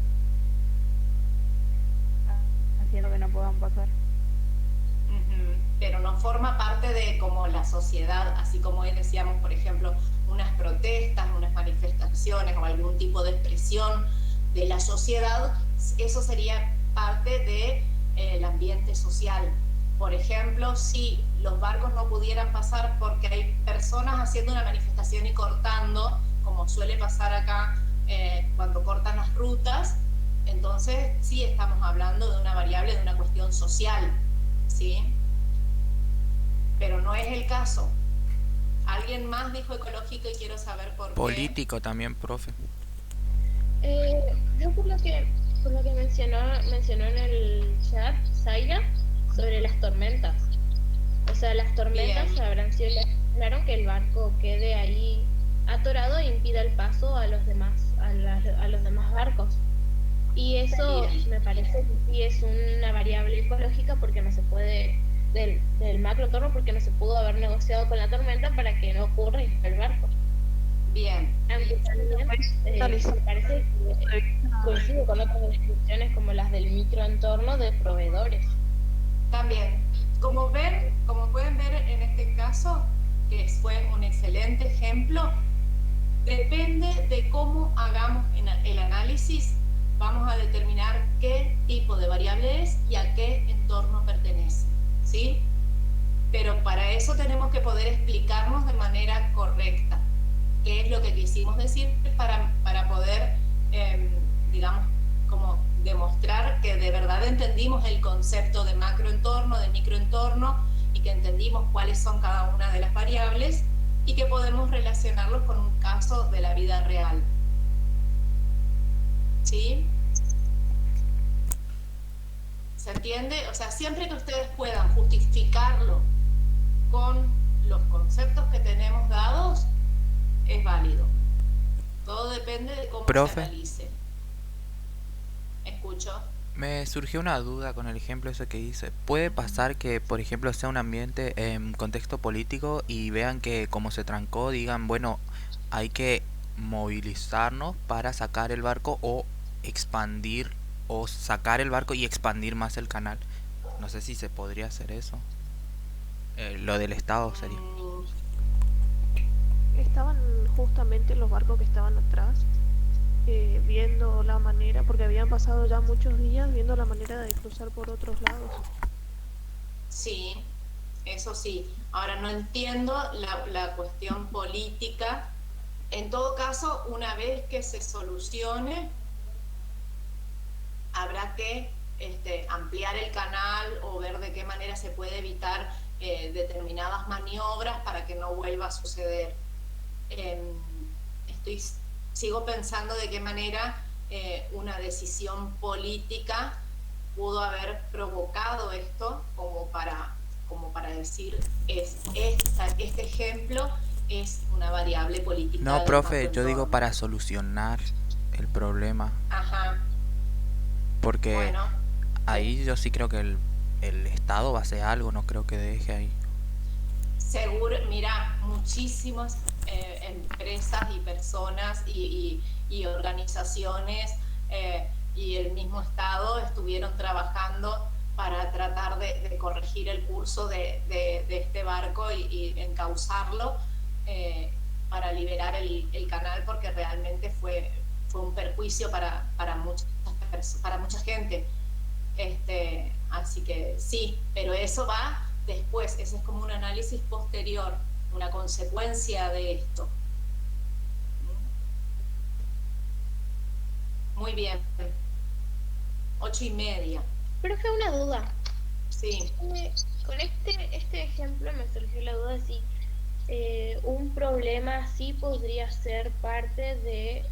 haciendo que no puedan pasar. Ujú. Pero no forma parte de como la sociedad, así como hoy decíamos, por ejemplo, unas protestas, unas manifestaciones o algún tipo de expresión de la sociedad, eso sería parte del ambiente social. Por ejemplo, si los barcos no pudieran pasar porque hay personas haciendo una manifestación y cortando, como suele pasar acá cuando cortan las rutas, entonces sí estamos hablando de una variable, de una cuestión social, ¿sí? Pero no es el caso. Alguien más dijo ecológico y quiero saber por qué. Político también, profe. Yo por lo que mencionó en el chat Zaira sobre las tormentas. O sea, las tormentas Bien. habrán sido claro que el barco quede ahí atorado e impida el paso a los demás, a los demás barcos. Y eso Bien. me parece que sí es una variable ecológica porque no se puede, del macro entorno, porque no se pudo haber negociado con la tormenta para que no ocurra el barco. Bien. Aunque también me parece que coincide con otras descripciones como las del microentorno de proveedores. También, como pueden ver en este caso, que fue un excelente ejemplo, depende de cómo hagamos el análisis, vamos a determinar qué tipo de variable es y a qué entorno pertenece, ¿sí? Pero para eso tenemos que poder explicarnos de manera correcta qué es lo que quisimos decir para poder, digamos, como demostrar que de verdad entendimos el concepto de macroentorno, de microentorno, y que entendimos cuáles son cada una de las variables y que podemos relacionarlos con un caso de la vida real. ¿Sí? ¿Se entiende? O sea, siempre que ustedes puedan justificarlo con los conceptos que tenemos dados, es válido. Todo depende de cómo Profe. se analice. Escucho. Me surgió una duda con el ejemplo ese que hice. ¿Puede pasar que, por ejemplo, sea un ambiente en contexto político y vean que como se trancó, digan, bueno, hay que movilizarnos para sacar el barco o expandir o sacar el barco y expandir más el canal? No sé si se podría hacer eso. Lo del Estado sería. Estaban justamente los barcos que estaban atrás viendo la manera, porque habían pasado ya muchos días viendo la manera de cruzar por otros lados. Sí, eso sí. Ahora no entiendo la cuestión política. En todo caso, una vez que se solucione, habrá que ampliar el canal o ver de qué manera se puede evitar determinadas maniobras para que no vuelva a suceder. Sigo pensando de qué manera una decisión política pudo haber provocado esto como para decir este ejemplo es una variable política. No, del profe, yo macroentorno. digo para solucionar el problema. Ajá. Porque Bueno, ahí yo sí creo que el Estado va a hacer algo, no creo que deje ahí. seguro, mira, muchísimas empresas y personas y organizaciones y el mismo Estado estuvieron trabajando para tratar de corregir el curso de este barco y encauzarlo para liberar el canal, porque realmente fue un perjuicio para mucha gente. Así que sí, pero eso va después, ese es como un análisis posterior, una consecuencia de esto. Muy bien. 8:30. Profe, una duda. Sí. Con este ejemplo me surgió la duda si un problema así podría ser parte de...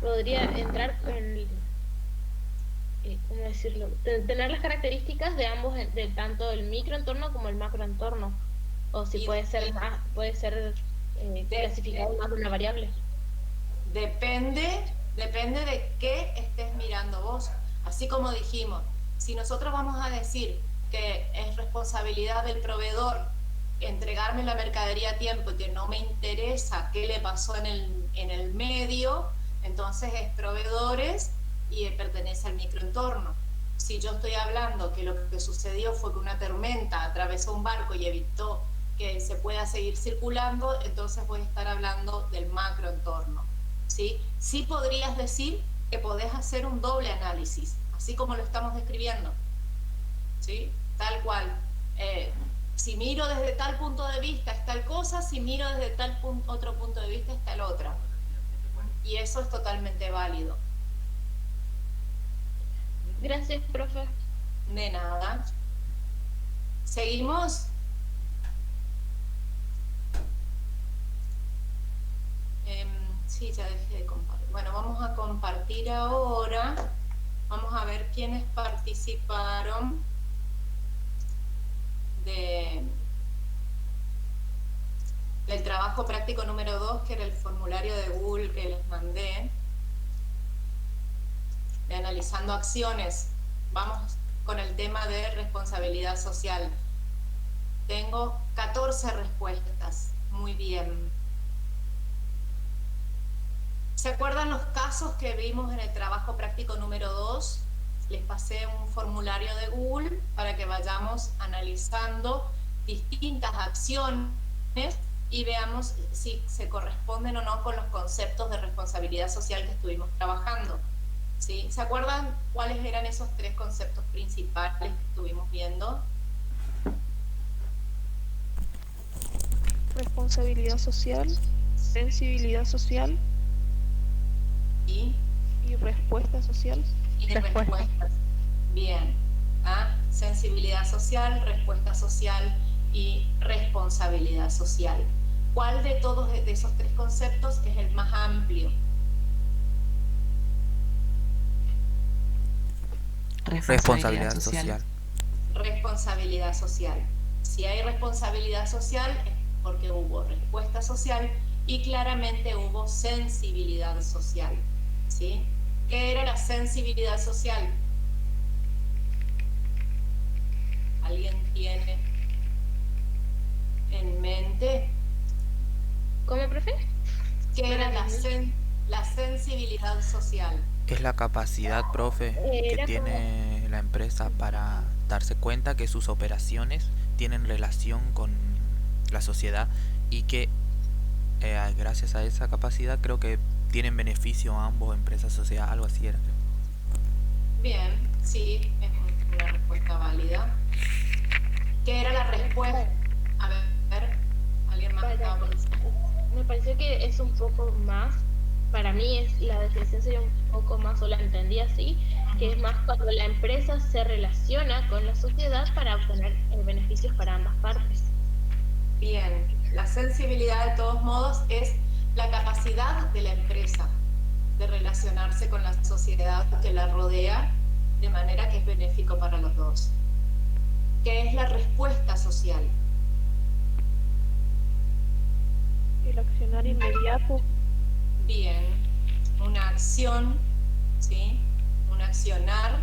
podría entrar en... ¿cómo decirlo? Tener las características de ambos, de tanto el microentorno como el macroentorno. o si puede ser más, puede ser clasificado más de una variable. Depende de qué estés mirando vos. Así como dijimos, si nosotros vamos a decir que es responsabilidad del proveedor entregarme la mercadería a tiempo y que no me interesa qué le pasó en el medio, entonces es proveedores y pertenece al microentorno. Si yo estoy hablando que lo que sucedió fue que una tormenta atravesó un barco y evitó que se pueda seguir circulando, entonces voy a estar hablando del macroentorno, ¿sí? Sí podrías decir que podés hacer un doble análisis, así como lo estamos describiendo, ¿sí? Tal cual. Si miro desde tal punto de vista es tal cosa, si miro desde tal otro punto de vista es tal otra. Y eso es totalmente válido. Gracias, profe. De nada. ¿Seguimos? Sí, ya dejé de compartir. Bueno, vamos a compartir ahora. Vamos a ver quiénes participaron del trabajo práctico número 2, que era el formulario de Google que les mandé, de analizando acciones. Vamos con el tema de responsabilidad social. Tengo 14 respuestas. Muy bien. ¿Se acuerdan los casos que vimos en el trabajo práctico número 2? Les pasé un formulario de Google para que vayamos analizando distintas acciones y veamos si se corresponden o no con los conceptos de responsabilidad social que estuvimos trabajando, ¿sí? ¿Se acuerdan cuáles eran esos 3 conceptos principales que estuvimos viendo? Responsabilidad social, sensibilidad social y respuesta social. Y respuestas. Bien. Sensibilidad social, respuesta social y responsabilidad social. ¿Cuál de todos de esos 3 conceptos es el más amplio? Responsabilidad social. Responsabilidad social. Si hay responsabilidad social es porque hubo respuesta social y claramente hubo sensibilidad social, ¿sí? ¿Qué era la sensibilidad social? ¿Alguien tiene en mente? ¿Cómo, profe? ¿Qué era la sensibilidad social? Es la capacidad, profe, que tiene la empresa para darse cuenta que sus operaciones tienen relación con la sociedad y que gracias a esa capacidad creo que tienen beneficio a ambos, empresa, sociedad, algo así era. Bien, sí, es una respuesta válida. ¿Qué era la respuesta? A ver, ¿alguien más estaba por decir? Me pareció que es un poco más, para mí es la definición sería un poco más, o la entendí así, que es más cuando la empresa se relaciona con la sociedad para obtener beneficios para ambas partes. Bien, la sensibilidad de todos modos es la capacidad de la empresa de relacionarse con la sociedad que la rodea de manera que es benéfico para los dos. ¿Qué es la respuesta social? El accionar inmediato. Bien, una acción, ¿sí? Un accionar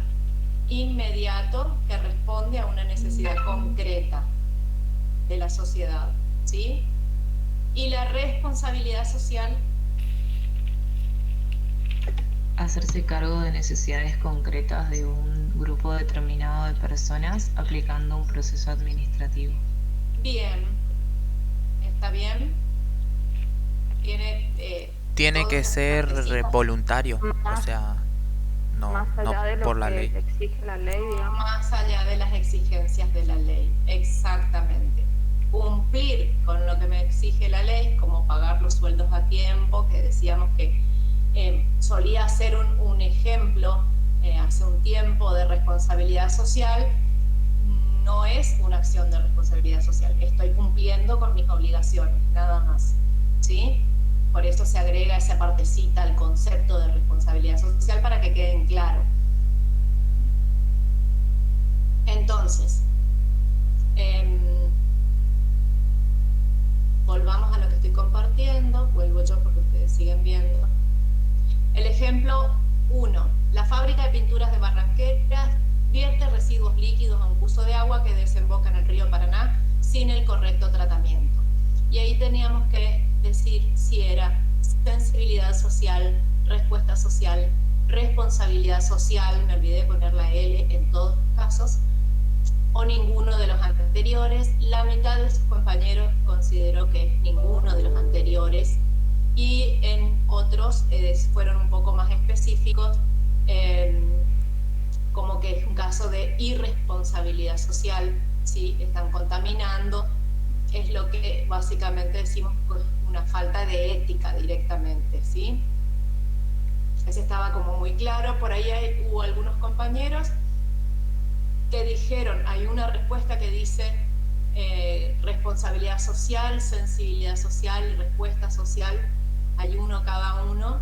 inmediato que responde a una necesidad concreta de la sociedad, ¿sí? Y la responsabilidad social. Hacerse cargo de necesidades concretas de un grupo determinado de personas aplicando un proceso administrativo. Bien, ¿está bien? Tiene que ser voluntario, o sea, no, más allá de lo por la que ley. exige la ley, digamos. Más allá de las exigencias de la ley, exactamente. Cumplir con lo que me exige la ley, como pagar los sueldos a tiempo, que decíamos que solía ser un ejemplo hace un tiempo de responsabilidad social, no es una acción de responsabilidad social. Estoy cumpliendo con mis obligaciones, nada más, ¿sí? Por eso se agrega esa partecita al concepto de responsabilidad social para que queden claro. Entonces, compartiendo, vuelvo yo porque ustedes siguen viendo. El ejemplo 1. La fábrica de pinturas de Barranqueras vierte residuos líquidos a un curso de agua que desemboca en el río Paraná sin el correcto tratamiento. Y ahí teníamos que decir si era sensibilidad social, respuesta social, responsabilidad social, me olvidé de poner la L en todos los casos, o ninguno de los anteriores. La mitad de sus compañeros consideró que ninguno de los anteriores, y en otros fueron un poco más específicos, como que es un caso de irresponsabilidad social, ¿sí? Están contaminando, es lo que básicamente decimos pues, una falta de ética directamente, ¿sí? Ese estaba como muy claro. Por ahí hubo algunos compañeros que dijeron, hay una respuesta que dice responsabilidad social, sensibilidad social y respuesta social, hay uno cada uno,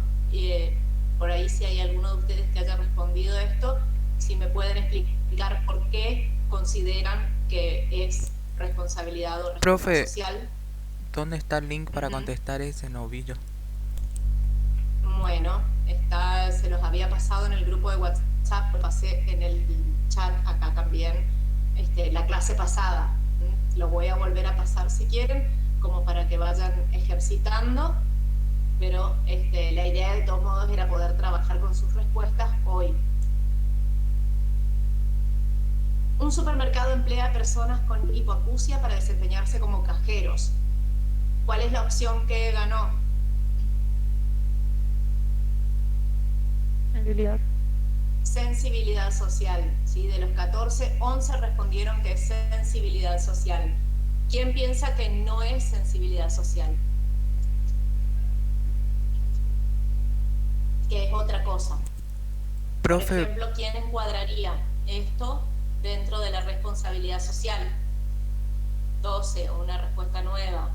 por ahí si hay alguno de ustedes que haya respondido esto, si me pueden explicar por qué consideran que es responsabilidad o respuesta Profe, social. ¿dónde está el link para contestar ese novillo? Bueno, se los había pasado en el grupo de WhatsApp, lo pasé en el chat acá también, la clase pasada. Lo voy a volver a pasar si quieren, como para que vayan ejercitando, pero la idea de todos modos era poder trabajar con sus respuestas hoy. Un supermercado emplea a personas con hipoacusia para desempeñarse como cajeros. ¿Cuál es la opción que ganó? Sensibilidad. Sensibilidad social, ¿sí? De los 14, 11 respondieron que es sensibilidad social. ¿Quién piensa que no es sensibilidad social? Que es otra cosa. Profe. Por ejemplo, ¿quién encuadraría esto dentro de la responsabilidad social? 12, o una respuesta nueva.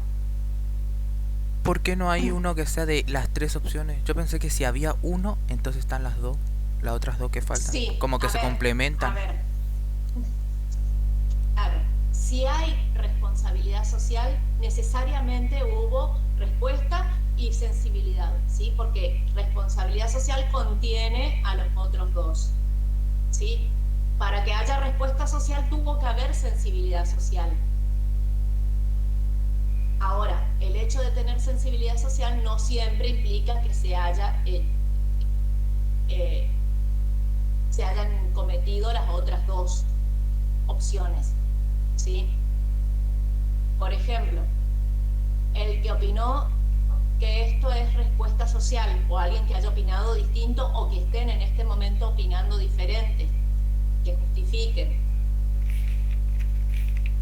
¿Por qué no hay uno que sea de las tres opciones? Yo pensé que si había uno, entonces están las dos, las otras dos que faltan. Sí, como que se complementan. A ver, si hay responsabilidad social, necesariamente hubo respuesta y sensibilidad, ¿sí? Porque responsabilidad social contiene a los otros dos, ¿sí? Para que haya respuesta social tuvo que haber sensibilidad social. Ahora, el hecho de tener sensibilidad social no siempre implica que se hayan cometido las otras dos opciones, ¿sí? Por ejemplo, el que opinó que esto es respuesta social, o alguien que haya opinado distinto o que estén en este momento opinando diferente, que justifiquen.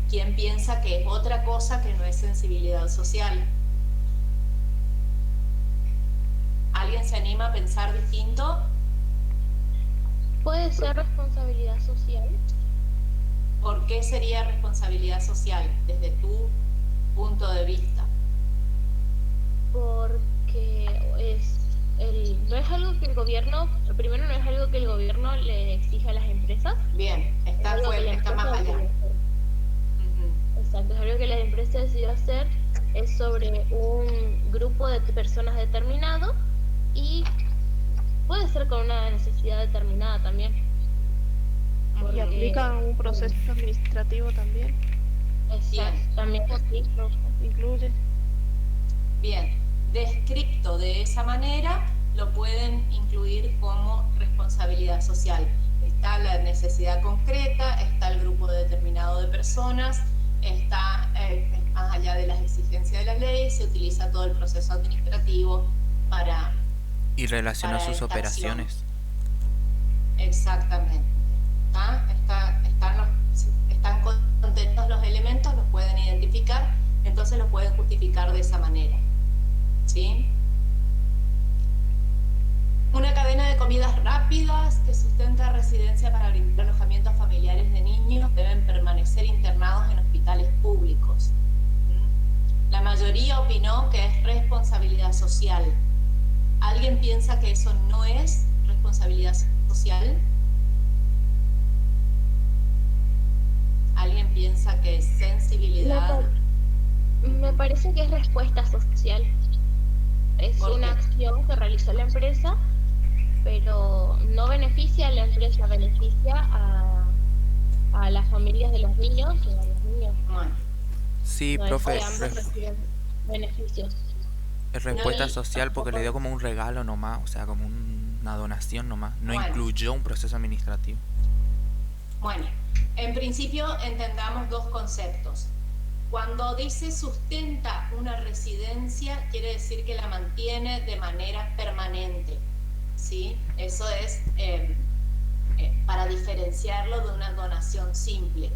¿Quién piensa que es otra cosa que no es sensibilidad social? ¿Alguien se anima a pensar distinto? ¿Puede ser responsabilidad social? ¿Por qué sería responsabilidad social desde tu punto de vista? Porque no es algo que el gobierno, primero no es algo que el gobierno le exige a las empresas. Bien, está más allá. Exacto, es algo que la empresa decidió hacer, es sobre un grupo de personas determinado y puede ser con una necesidad determinada también. Y aplica un proceso administrativo también. Exacto, también sí. Incluye. Bien, descrito de esa manera lo pueden incluir como responsabilidad social. Está la necesidad concreta, está el grupo determinado de personas, está más allá de las exigencias de la ley, se utiliza todo el proceso administrativo para... Y relaciona para sus operaciones. Exactamente. Están contenidos los elementos, los pueden identificar, entonces los pueden justificar de esa manera, ¿sí? Una cadena de comidas rápidas que sustenta residencia para brindar alojamiento a familiares de niños deben permanecer internados en hospitales públicos. La mayoría opinó que es responsabilidad social. ¿Alguien piensa que eso no es responsabilidad social? ¿Alguien piensa que es sensibilidad? Me parece que es respuesta social. Es una acción que realizó la empresa, pero no beneficia a la empresa, beneficia a las familias de los niños y a los niños. Bueno, Sí, No es profe, que ambos reciben beneficios. respuesta No, y social porque le dio como un regalo nomás, o sea, como una donación nomás. No Bueno. incluyó un proceso administrativo. Bueno, en principio entendamos dos conceptos. Cuando dice sustenta una residencia, quiere decir que la mantiene de manera permanente, ¿sí? Eso es para diferenciarlo de una donación simple,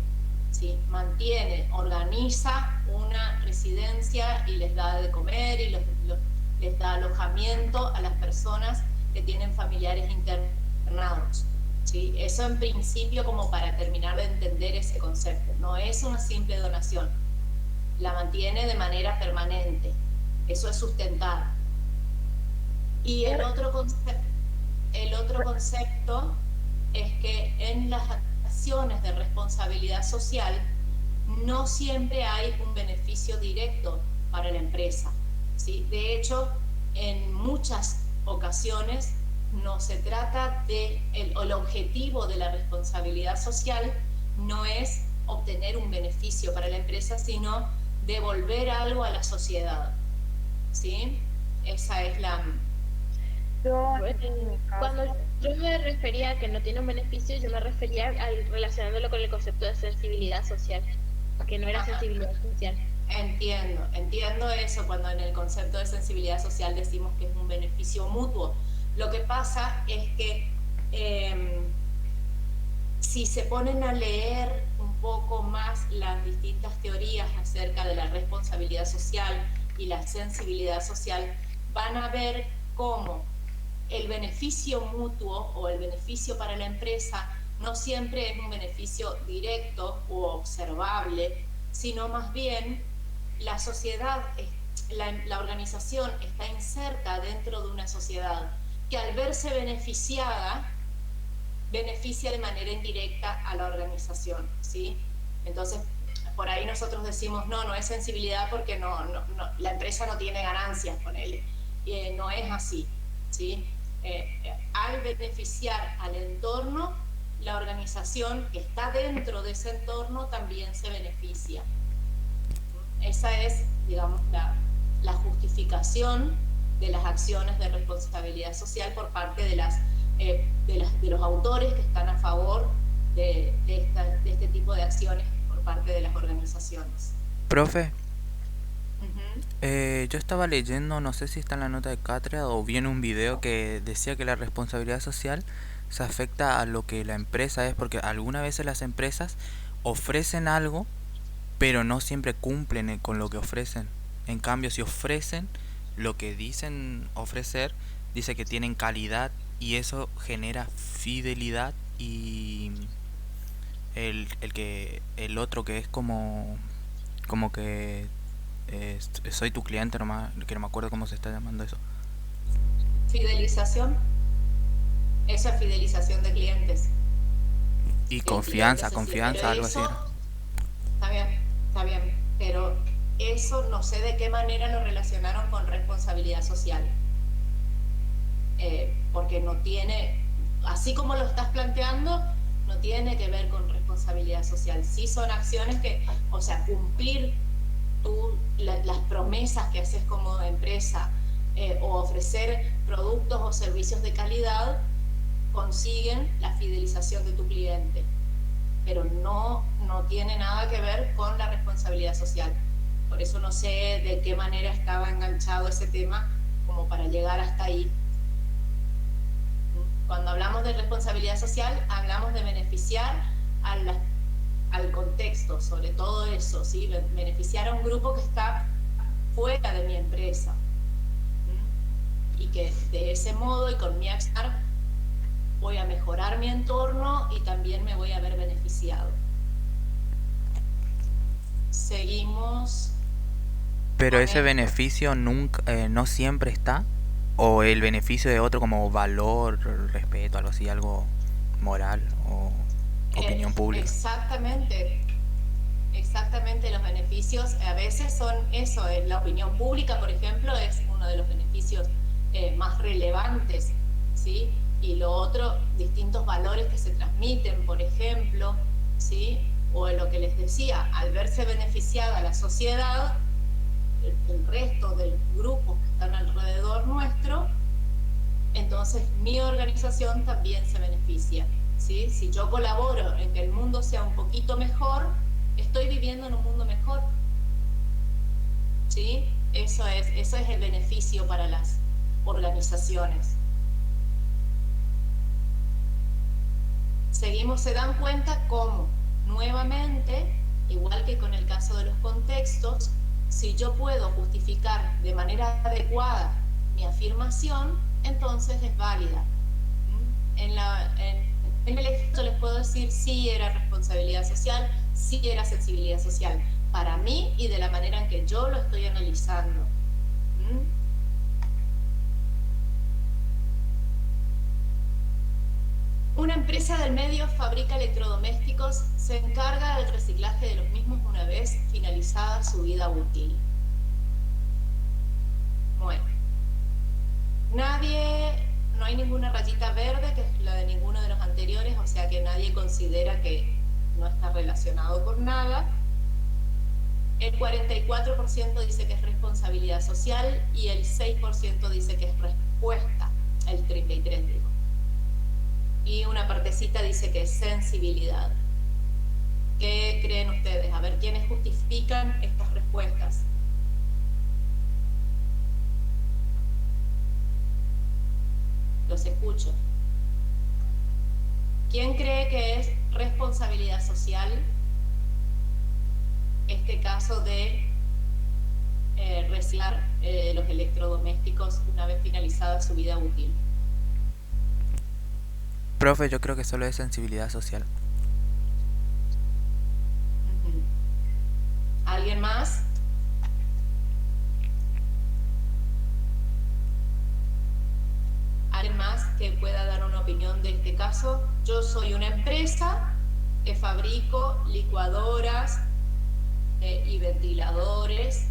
¿sí? Mantiene, organiza una residencia y les da de comer y les da alojamiento a las personas que tienen familiares internados. ¿Sí? Eso en principio, como para terminar de entender ese concepto, no es una simple donación, la mantiene de manera permanente, eso es sustentar. Y el otro concepto es que en las acciones de responsabilidad social no siempre hay un beneficio directo para la empresa, ¿sí? De hecho, en muchas ocasiones no se trata de el objetivo de la responsabilidad social no es obtener un beneficio para la empresa, sino devolver algo a la sociedad, ¿sí? Esa es la... Cuando yo me refería a que no tiene un beneficio, yo me refería relacionándolo con el concepto de sensibilidad social, que no era sensibilidad social. Entiendo eso cuando en el concepto de sensibilidad social decimos que es un beneficio mutuo. Lo que pasa es que si se ponen a leer un poco más las distintas teorías acerca de la responsabilidad social y la sensibilidad social, van a ver cómo el beneficio mutuo o el beneficio para la empresa no siempre es un beneficio directo o observable, sino más bien la sociedad, la organización está inserta dentro de una sociedad que al verse beneficiada, beneficia de manera indirecta a la organización, ¿sí? Entonces, por ahí nosotros decimos, no es sensibilidad porque no, la empresa no tiene ganancias con él. No es así, ¿sí? Al beneficiar al entorno, la organización que está dentro de ese entorno también se beneficia. Esa es, digamos, la justificación de las acciones de responsabilidad social por parte de los autores que están a favor de este tipo de acciones por parte de las organizaciones. Profe, yo estaba leyendo, no sé si está en la nota de cátedra o vi en un video que decía que la responsabilidad social se afecta a lo que la empresa es, porque algunas veces las empresas ofrecen algo, pero no siempre cumplen con lo que ofrecen. En cambio, si ofrecen lo que dicen ofrecer, dice que tienen calidad y eso genera fidelidad y el otro que es como que soy tu cliente nomás, que no me acuerdo cómo se está llamando eso. Fidelización. Eso es fidelización de clientes. Y confianza, algo así. Está bien, pero eso no sé de qué manera lo relacionaron con responsabilidad social. Porque no tiene, así como lo estás planteando, no tiene que ver con responsabilidad social. Sí son acciones que, o sea, cumplir las promesas que haces como empresa o ofrecer productos o servicios de calidad consiguen la fidelización de tu cliente, pero no tiene nada que ver con la responsabilidad social. Por eso no sé de qué manera estaba enganchado ese tema como para llegar hasta ahí. Cuando hablamos de responsabilidad social, hablamos de beneficiar al contexto, sobre todo eso, ¿sí? Beneficiar a un grupo que está fuera de mi empresa. Y que de ese modo y con mi accionar voy a mejorar mi entorno y también me voy a ver beneficiado. Seguimos. Pero ese beneficio nunca, no siempre está, o el beneficio de otro como valor, respeto, algo así, algo moral o opinión pública. Exactamente los beneficios beneficios a veces son eso, la opinión pública, por ejemplo, es uno de los beneficios más relevantes, ¿sí? Y lo otro, distintos valores que se transmiten, por ejemplo, ¿sí? O lo que les decía, al verse beneficiada la sociedad, el resto del grupo que están alrededor nuestro, entonces mi organización también se beneficia, ¿sí? Si yo colaboro en que el mundo sea un poquito mejor, estoy viviendo en un mundo mejor, ¿sí? Eso es el beneficio para las organizaciones. Seguimos, se dan cuenta cómo, nuevamente, igual que con el caso de los contextos, si yo puedo justificar de manera adecuada mi afirmación, entonces es válida. En el ejemplo les puedo decir sí era responsabilidad social, sí era sensibilidad social, para mí y de la manera en que yo lo estoy analizando. Una empresa del medio fabrica electrodomésticos, se encarga del reciclaje de los mismos una vez finalizada su vida útil. Bueno, no hay ninguna rayita verde, que es la de ninguno de los anteriores, o sea que nadie considera que no está relacionado con nada. El 44% dice que es responsabilidad social y el 6% dice que es respuesta, el 33% digo. Y una partecita dice que es sensibilidad. ¿Qué creen ustedes? A ver, ¿quiénes justifican estas respuestas? Los escucho. ¿Quién cree que es responsabilidad social este caso de reciclar los electrodomésticos una vez finalizada su vida útil? Profe, yo creo que solo es sensibilidad social. ¿Alguien más? ¿Alguien más que pueda dar una opinión de este caso? Yo soy una empresa que fabrico licuadoras y ventiladores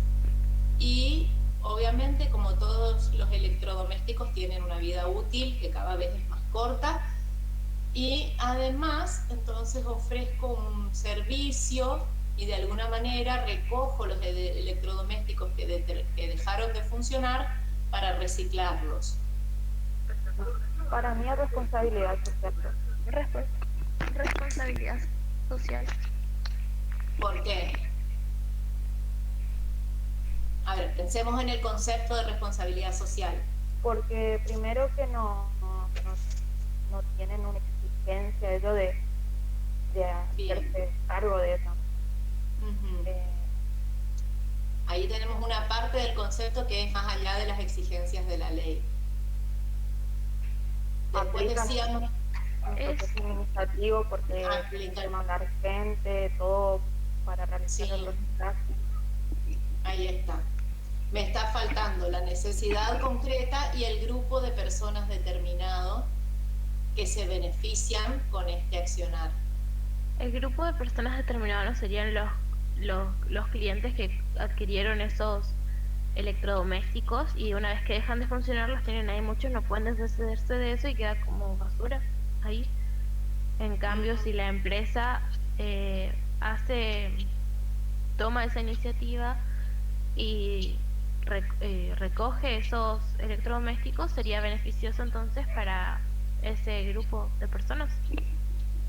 y obviamente como todos los electrodomésticos tienen una vida útil que cada vez es más corta y además entonces ofrezco un servicio y de alguna manera recojo los electrodomésticos que dejaron de funcionar para reciclarlos. Para mí es responsabilidad social. Responsabilidad social. ¿Por qué? A ver, pensemos en el concepto de responsabilidad social. Porque primero que no tienen una exigencia ellos de hacerse cargo de eso. Ahí tenemos una parte del concepto que es más allá de las exigencias de la ley. Después decíamos... Es administrativo porque hay que mandar gente, todo para realizar el reciclaje. Ahí está. Me está faltando la necesidad concreta y el grupo de personas determinado que se benefician con este accionar. El grupo de personas determinado no serían los clientes que adquirieron esos electrodomésticos y una vez que dejan de funcionar los tienen ahí, muchos no pueden deshacerse de eso y queda como basura ahí. En cambio, si la empresa toma esa iniciativa y recoge esos electrodomésticos, sería beneficioso entonces para ese grupo de personas.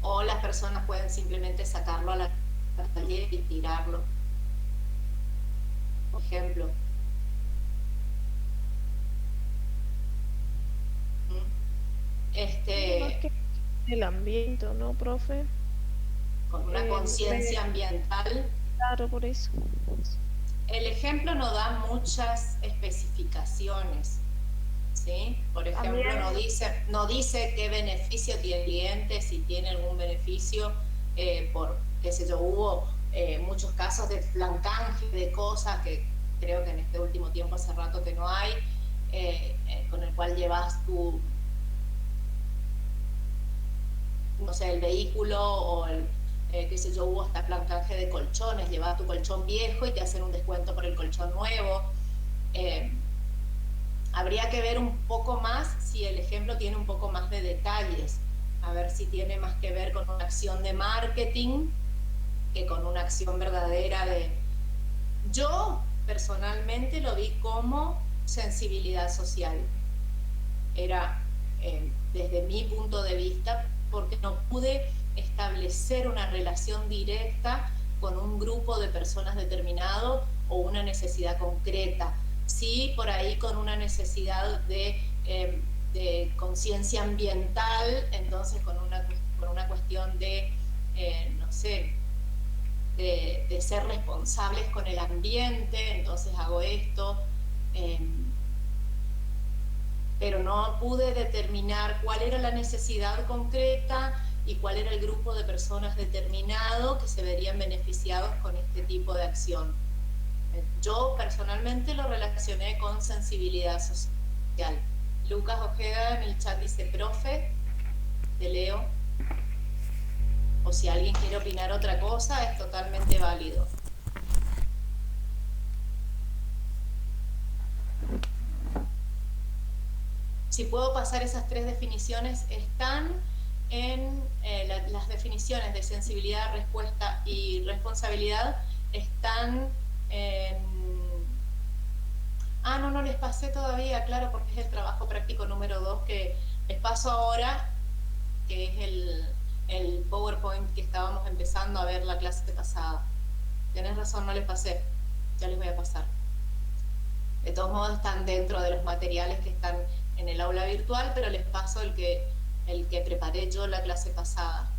O las personas pueden simplemente sacarlo a la calle y tirarlo. Por ejemplo. El ambiente, ¿no, profe? Con una conciencia ambiental. Claro, por eso. El ejemplo no da muchas especificaciones, ¿sí? Por ejemplo, no dice qué beneficio tiene el cliente, si tiene algún beneficio por, qué sé yo, hubo muchos casos de flancanje de cosas que creo que en este último tiempo hace rato que no hay, con el cual llevas tu, no sé, el vehículo o qué sé yo, hubo hasta plan canje de colchones, llevaba tu colchón viejo y te hacen un descuento por el colchón nuevo. Habría que ver un poco más si el ejemplo tiene un poco más de detalles, a ver si tiene más que ver con una acción de marketing que con una acción verdadera de... Yo personalmente lo vi como sensibilidad social. Era, desde mi punto de vista, porque no pude establecer una relación directa con un grupo de personas determinado o una necesidad concreta. Sí, por ahí con una necesidad de conciencia ambiental, entonces con una cuestión de, no sé, de ser responsables con el ambiente, entonces hago esto, pero no pude determinar cuál era la necesidad concreta y cuál era el grupo de personas determinado que se verían beneficiados con este tipo de acción. Yo personalmente lo relacioné con sensibilidad social. Lucas Ojeda en el chat dice, profe, te leo. O si alguien quiere opinar otra cosa, es totalmente válido. Si puedo pasar esas 3 definiciones, están en las definiciones de sensibilidad, respuesta y responsabilidad, están en... Ah, no les pasé todavía, claro, porque es el trabajo práctico número 2 que les paso ahora, que es el PowerPoint que estábamos empezando a ver la clase pasada. Tenés razón, no les pasé, ya les voy a pasar. De todos modos están dentro de los materiales que están en el aula virtual, pero les paso el que preparé yo la clase pasada.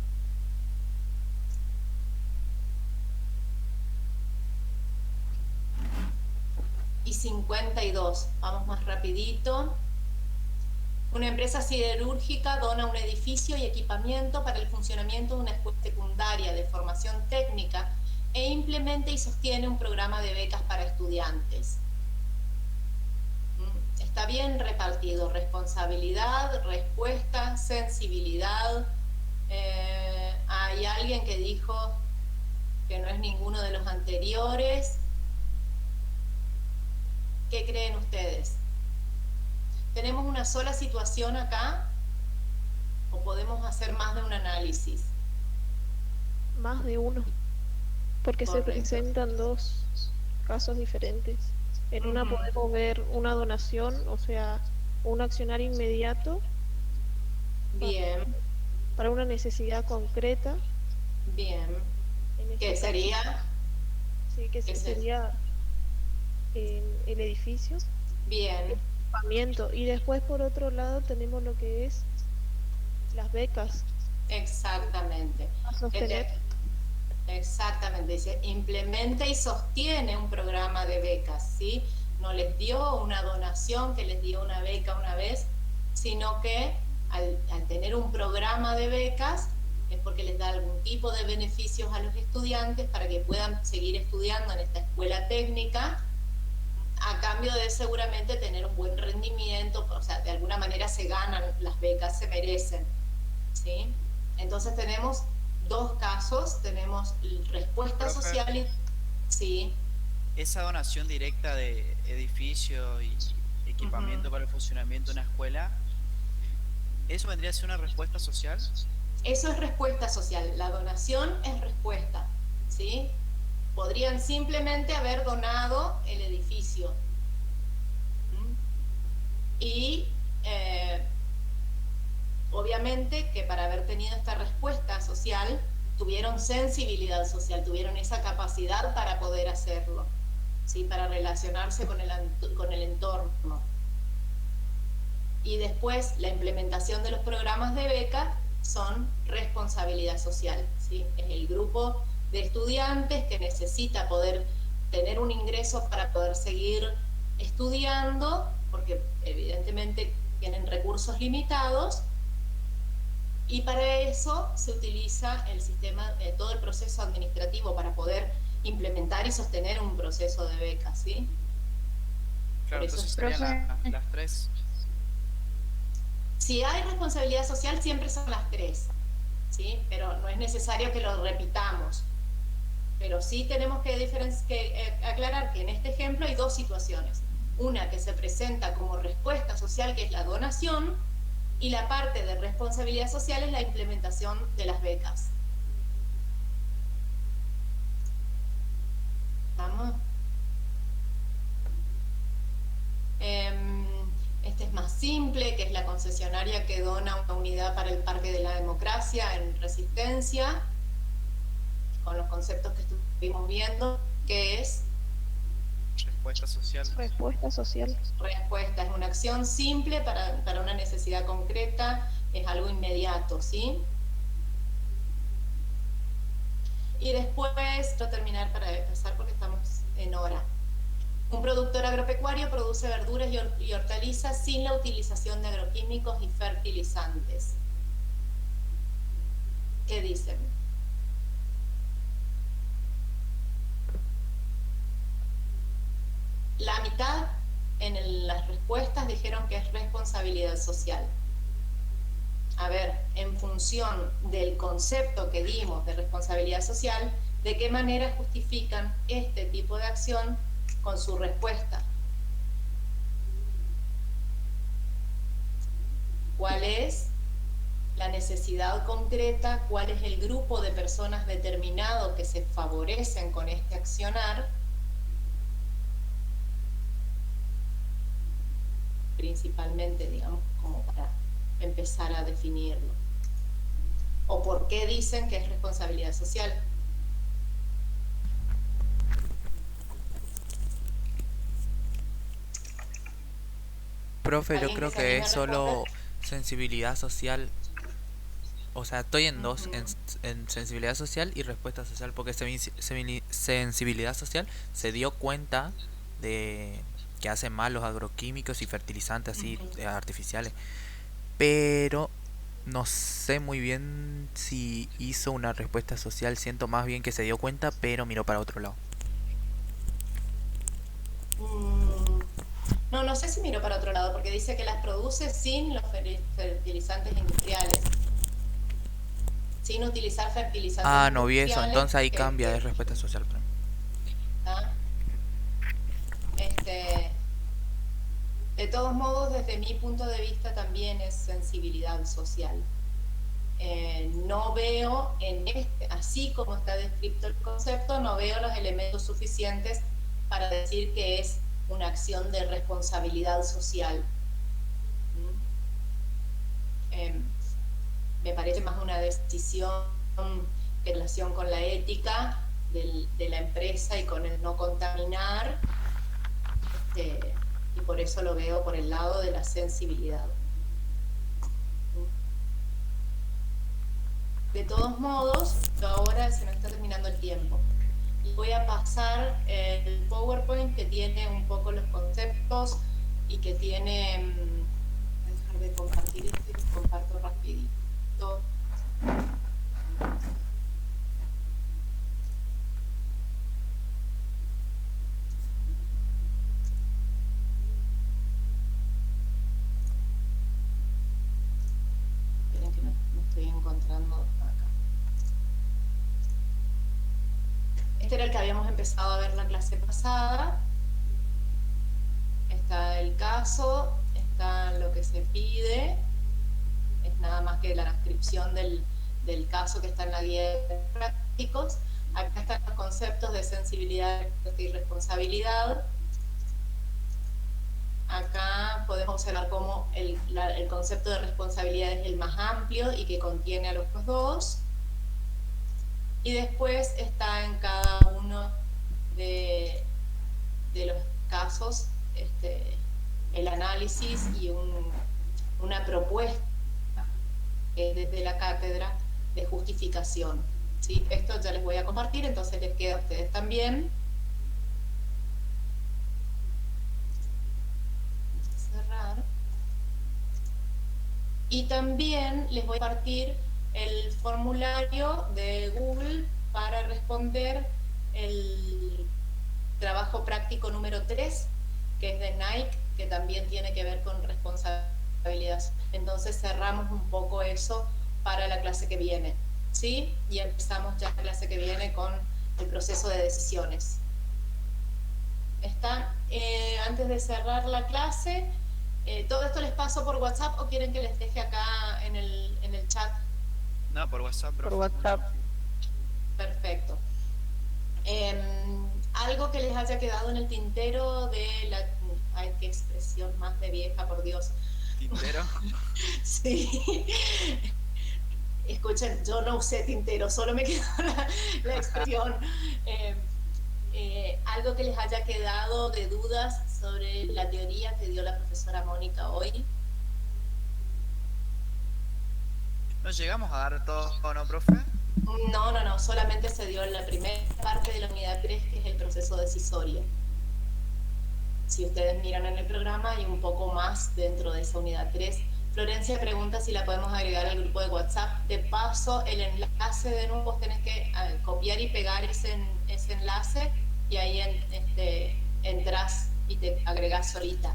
Y 52, vamos más rapidito. Una empresa siderúrgica dona un edificio y equipamiento para el funcionamiento de una escuela secundaria de formación técnica e implementa y sostiene un programa de becas para estudiantes. Está bien repartido, responsabilidad, respuesta, sensibilidad. Hay alguien que dijo que no es ninguno de los anteriores. ¿Qué creen ustedes? ¿Tenemos una sola situación acá? ¿O podemos hacer más de un análisis? Más de uno, porque Correcto. se presentan 2 casos diferentes. En una podemos ver una donación, o sea, un accionar inmediato. Bien. Para una necesidad concreta. Bien. ¿Qué sería? Sí, que sería el edificio. Bien. Equipamiento. Y después, por otro lado, tenemos lo que es las becas. Exactamente. A sostener. Exactamente, dice, implementa y sostiene un programa de becas, ¿sí? No les dio una donación que les dio una beca una vez, sino que al tener un programa de becas es porque les da algún tipo de beneficios a los estudiantes para que puedan seguir estudiando en esta escuela técnica, a cambio de seguramente tener un buen rendimiento, o sea, de alguna manera se ganan las becas, se merecen, ¿sí? Entonces tenemos 2 casos, tenemos respuesta social y... Sí. Esa donación directa de edificio y equipamiento para el funcionamiento de una escuela, ¿eso vendría a ser una respuesta social? Eso es respuesta social, la donación es respuesta, ¿sí? Podrían simplemente haber donado el edificio. Y obviamente que para haber tenido esta respuesta social, tuvieron sensibilidad social, tuvieron esa capacidad para poder hacerlo, ¿sí? Para relacionarse con el entorno. Y después, la implementación de los programas de beca son responsabilidad social, ¿sí? Es el grupo de estudiantes que necesita poder tener un ingreso para poder seguir estudiando, porque evidentemente tienen recursos limitados, y para eso se utiliza el sistema, todo el proceso administrativo para poder implementar y sostener un proceso de becas, ¿sí? Claro, entonces serían las 3. Si hay responsabilidad social, siempre son las 3, ¿sí? Pero no es necesario que lo repitamos. Pero sí tenemos que aclarar que en este ejemplo hay dos situaciones. Una que se presenta como respuesta social, que es la donación, y la parte de responsabilidad social es la implementación de las becas. ¿Vamos? Este es más simple, que es la concesionaria que dona una unidad para el Parque de la Democracia en Resistencia, con los conceptos que estuvimos viendo, que es respuesta social. Respuesta social. Respuesta es una acción simple para una necesidad concreta, es algo inmediato, ¿sí? Y después, quiero terminar para empezar porque estamos en hora. Un productor agropecuario produce verduras y hortalizas sin la utilización de agroquímicos y fertilizantes. ¿Qué dicen? La mitad en las respuestas dijeron que es responsabilidad social. A ver, en función del concepto que dimos de responsabilidad social, ¿de qué manera justifican este tipo de acción con su respuesta? ¿Cuál es la necesidad concreta? ¿Cuál es el grupo de personas determinado que se favorecen con este accionar? Principalmente, digamos, como para empezar a definirlo. ¿O por qué dicen que es responsabilidad social? Profe, yo creo que es solo sensibilidad social. O sea, estoy en dos, en sensibilidad social y respuesta social, porque sensibilidad social se dio cuenta de que hacen mal los agroquímicos y fertilizantes así artificiales, pero no sé muy bien si hizo una respuesta social. Siento más bien que se dio cuenta pero miró para otro lado. No sé si miró para otro lado, porque dice que las produce sin los fertilizantes industriales, sin utilizar fertilizantes no vi eso, industriales, entonces ahí cambia de respuesta social. De todos modos, desde mi punto de vista también es sensibilidad social. No veo así como está descrito el concepto, no veo los elementos suficientes para decir que es una acción de responsabilidad social. Me parece más una decisión en relación con la ética de la empresa y con el no contaminar, y por eso lo veo por el lado de la sensibilidad. De todos modos, ahora se me está terminando el tiempo. Y voy a pasar el PowerPoint que tiene un poco los conceptos y que tiene... Voy a dejar de compartir esto y lo comparto rapidito. Esperen que no estoy encontrando acá. Este era el que habíamos empezado a ver la clase pasada. Está el caso, está lo que se pide, es nada más que la transcripción del caso que está en la guía de prácticos. Acá están los conceptos de sensibilidad y responsabilidad. Acá podemos observar cómo el concepto de responsabilidad es el más amplio y que contiene a los otros dos. Y después está en cada uno de los casos el análisis y una propuesta desde la cátedra de justificación. ¿Sí? Esto ya les voy a compartir, entonces les queda a ustedes también. Cerrar. Y también les voy a compartir el formulario de Google para responder el trabajo práctico número 3, que es de Nike, que también tiene que ver con responsabilidad. Entonces cerramos un poco eso para la clase que viene. ¿sí? Y empezamos ya la clase que viene con el proceso de decisiones. ¿Está? Antes de cerrar la clase, ¿todo esto les paso por WhatsApp o quieren que les deje acá en el chat? No, por WhatsApp, Por profe. WhatsApp. Perfecto. Algo que les haya quedado en el tintero de la... Ay, qué expresión más de vieja, por Dios. ¿Tintero? Sí. Escuchen, yo no usé tintero, solo me quedó la expresión. Algo que les haya quedado de dudas sobre la teoría que dio la profesora Mónica hoy. ¿No llegamos a dar todo, no, profe? No, solamente se dio en la primera parte de la unidad 3, que es el proceso decisorio. Si ustedes miran en el programa, hay un poco más dentro de esa unidad 3. Florencia pregunta si la podemos agregar al grupo de WhatsApp. De paso, el enlace de nuevo, vos tenés que copiar y pegar ese enlace y ahí entras y te agregás solita.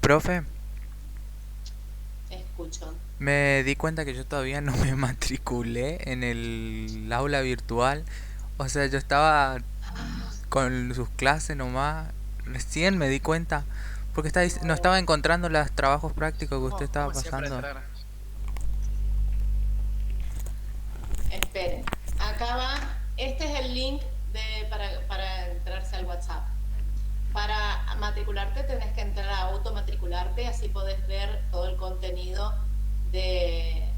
Profe, Escucho. me di cuenta que yo todavía no me matriculé en el aula virtual. O sea, yo estaba con sus clases nomás. Recién me di cuenta. Porque no estaba encontrando los trabajos prácticos que usted estaba ¿Cómo hacía para pasando. entrar? Esperen. Acá va. Este es el link para entrarse al WhatsApp. Para matricularte tenés que entrar a automatricularte, así podés ver todo el contenido que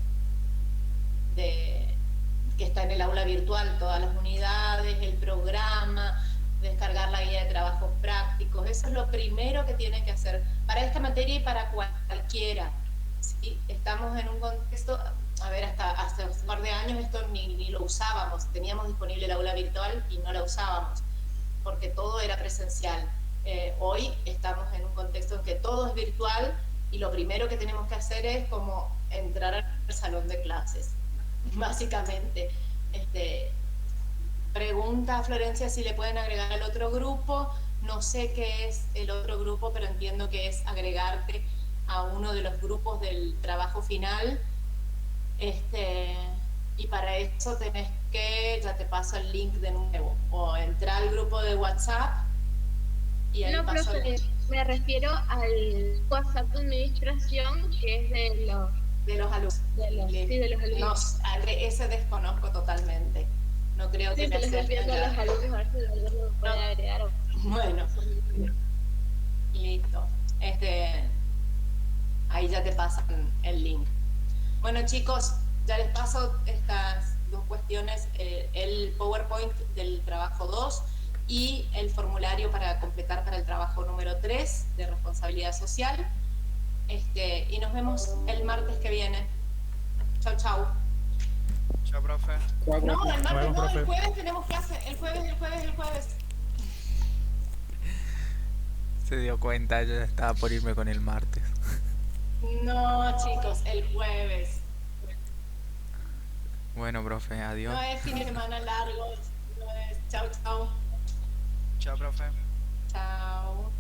está en el aula virtual, todas las unidades, el programa, descargar la guía de trabajos prácticos. Eso es lo primero que tienen que hacer para esta materia y para cualquiera. ¿Sí? Estamos en un contexto, a ver, hasta hace un par de años esto ni lo usábamos, teníamos disponible el aula virtual y no la usábamos, porque todo era presencial. Hoy estamos en un contexto en que todo es virtual y lo primero que tenemos que hacer es como entrar al salón de clases, básicamente. Pregunta a Florencia si le pueden agregar al otro grupo. No sé qué es el otro grupo, pero entiendo que es agregarte a uno de los grupos del trabajo final. Y para eso tenés que, ya te paso el link de nuevo, o entrar al grupo de WhatsApp y ahí No, paso profe, me refiero al WhatsApp de administración, que es de los alumnos. Sí, de los alumnos. No, ese desconozco totalmente. No creo que Sí, me se les acepten enviando a los alumnos a ver si alguno lo puede agregar. Bueno, listo. Ahí ya te pasan el link. Bueno, chicos, ya les paso estas dos cuestiones, el PowerPoint del trabajo 2 y el formulario para completar para el trabajo número 3 de responsabilidad social. Y nos vemos el martes que viene. Chau, chau. Chao, profe. No, el martes no, el jueves tenemos clase. El jueves. Se dio cuenta, yo ya estaba por irme con el martes. No, chicos, el jueves. Bueno, profe, adiós. No es fin de semana largo. No es... Chau, chau. Chao, profe. Chao.